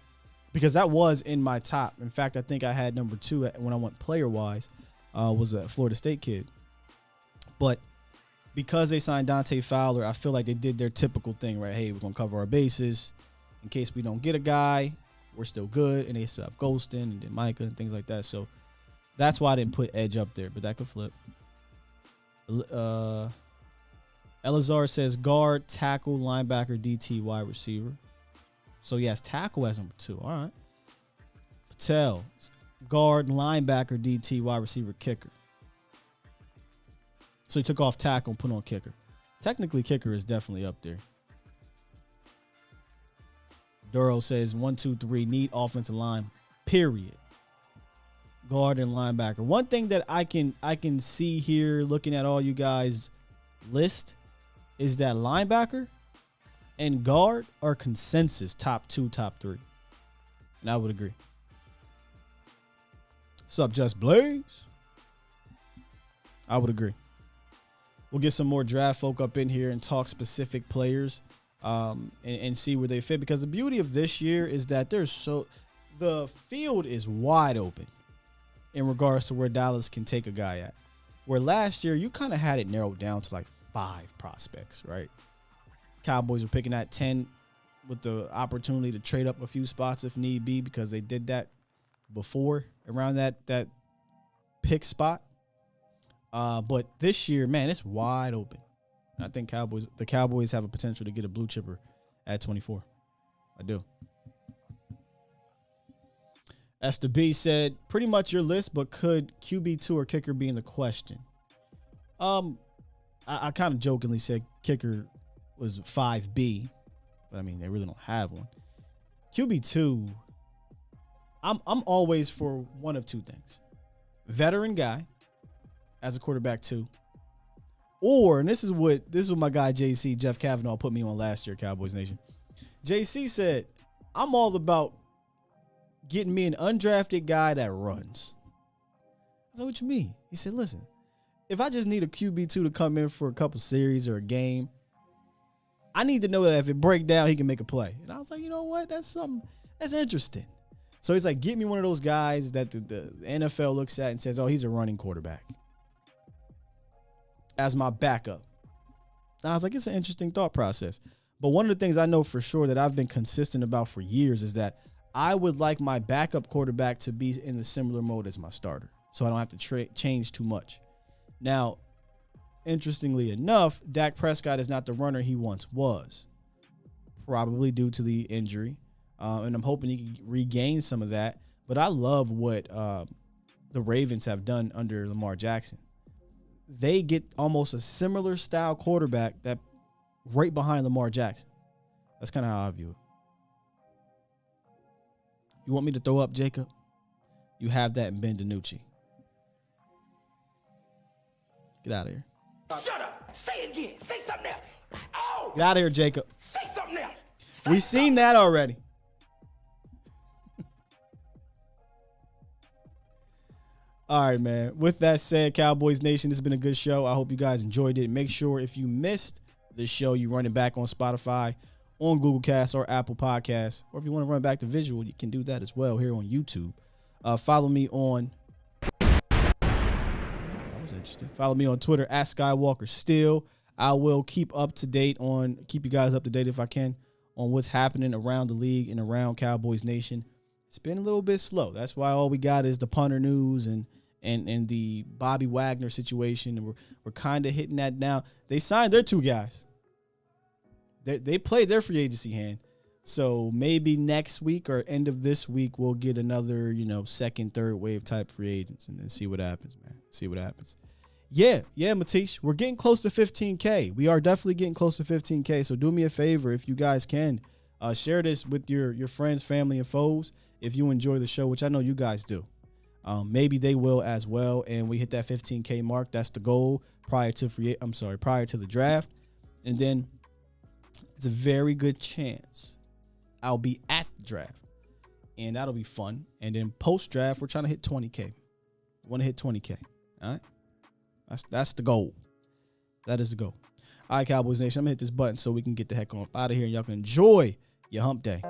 Speaker 3: because that was in my top. In fact, I think I had number 2 when I went player-wise, was a Florida State kid. But because they signed Dante Fowler, I feel like they did their typical thing, right? Hey, we're going to cover our bases. In case we don't get a guy, we're still good. And they still have Golston and then Micah and things like that. So that's why I didn't put edge up there, but that could flip. Elazar says guard, tackle, linebacker, DT, wide receiver. So he has tackle as number 2. All right. Patel, guard, linebacker, DT, wide receiver, kicker. So he took off tackle and put on kicker. Technically, kicker is definitely up there. Duro says 1, 2, 3 need offensive line. Period. Guard and linebacker. One thing that I can see here looking at all you guys' list is that linebacker and guard are consensus top 2, top 3. And I would agree. What's up, Just Blaze? I would agree. We'll get some more draft folk up in here and talk specific players and see where they fit. Because the beauty of this year is that the field is wide open in regards to where Dallas can take a guy at. Where last year, you kind of had it narrowed down to like 5 prospects, right? Cowboys were picking at 10 with the opportunity to trade up a few spots if need be, because they did that before around that pick spot. But this year, man, it's wide open. And I think the Cowboys have a potential to get a blue chipper at 24. I do. Esther B said, pretty much your list, but could QB2 or kicker be in the question? I kind of jokingly said kicker was 5B, but I mean, they really don't have one. QB2, I'm always for one of 2 things. Veteran guy as a quarterback 2. Or, and this is what my guy JC, Jeff Kavanaugh, put me on last year, Cowboys Nation. JC said, I'm all about getting me an undrafted guy that runs. I said, what you mean? He said, listen, if I just need a QB2 to come in for a couple series or a game, I need to know that if it break down, he can make a play. And I was like, you know what? That's interesting. So he's like, get me one of those guys that the NFL looks at and says, oh, he's a running quarterback as my backup. And I was like, it's an interesting thought process. But one of the things I know for sure that I've been consistent about for years is that I would like my backup quarterback to be in the similar mode as my starter, so I don't have to change too much. Now, interestingly enough, Dak Prescott is not the runner he once was, probably due to the injury, and I'm hoping he can regain some of that. But I love what the Ravens have done under Lamar Jackson. They get almost a similar style quarterback that right behind Lamar Jackson. That's kind of how I view it. You want me to throw up, Jacob? You have that in Ben DiNucci. Get out of here.
Speaker 4: Shut up. Say it again. Say something else. Oh.
Speaker 3: Get out of here, Jacob.
Speaker 4: Say something else.
Speaker 3: We've seen that already. All right, man. With that said, Cowboys Nation, this has been a good show. I hope you guys enjoyed it. Make sure if you missed the show, you run it back on Spotify, on Google Cast, or Apple Podcasts. Or if you want to run back to visual, you can do that as well here on YouTube. Follow me on... That was interesting. Follow me on Twitter, @SkywalkerStill. I will keep you guys up to date if I can, on what's happening around the league and around Cowboys Nation. It's been a little bit slow. That's why all we got is the punter news and the Bobby Wagner situation. And we're kind of hitting that now. They signed their 2 guys. They played their free agency hand. So maybe next week or end of this week, we'll get another, second, third wave type free agents and then see what happens, man. See what happens. Yeah, Matish, we're getting close to 15K. We are definitely getting close to 15K. So do me a favor, if you guys can, share this with your friends, family, and foes if you enjoy the show, which I know you guys do. Maybe they will as well, and we hit that 15K mark. That's the goal prior to the draft. And then it's a very good chance I'll be at the draft, and that'll be fun. And then post-draft, we're trying to hit 20K. We want to hit 20K. All right? That's the goal. That is the goal. All right, Cowboys Nation, I'm going to hit this button so we can get the heck on out of here, and y'all can enjoy your hump day.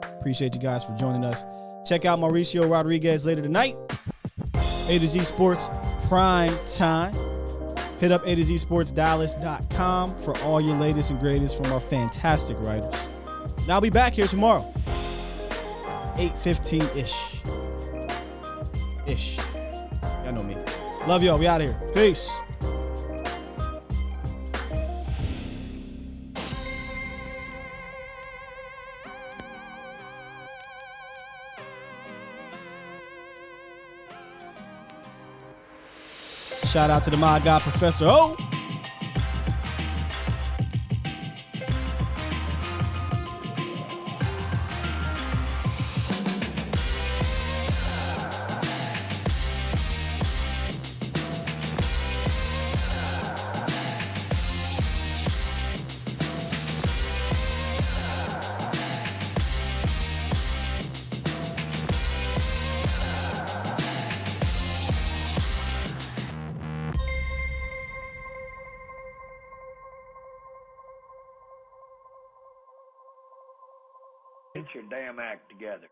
Speaker 3: Appreciate you guys for joining us. Check out Mauricio Rodriguez later tonight. A to Z Sports Prime Time. Hit up A2ZSportsDallas.com for all your latest and greatest from our fantastic writers. And I'll be back here tomorrow, 8:15-ish. Y'all know me. Love y'all. We out of here. Peace. Shout out to the My God Professor O.
Speaker 9: Get your damn act together.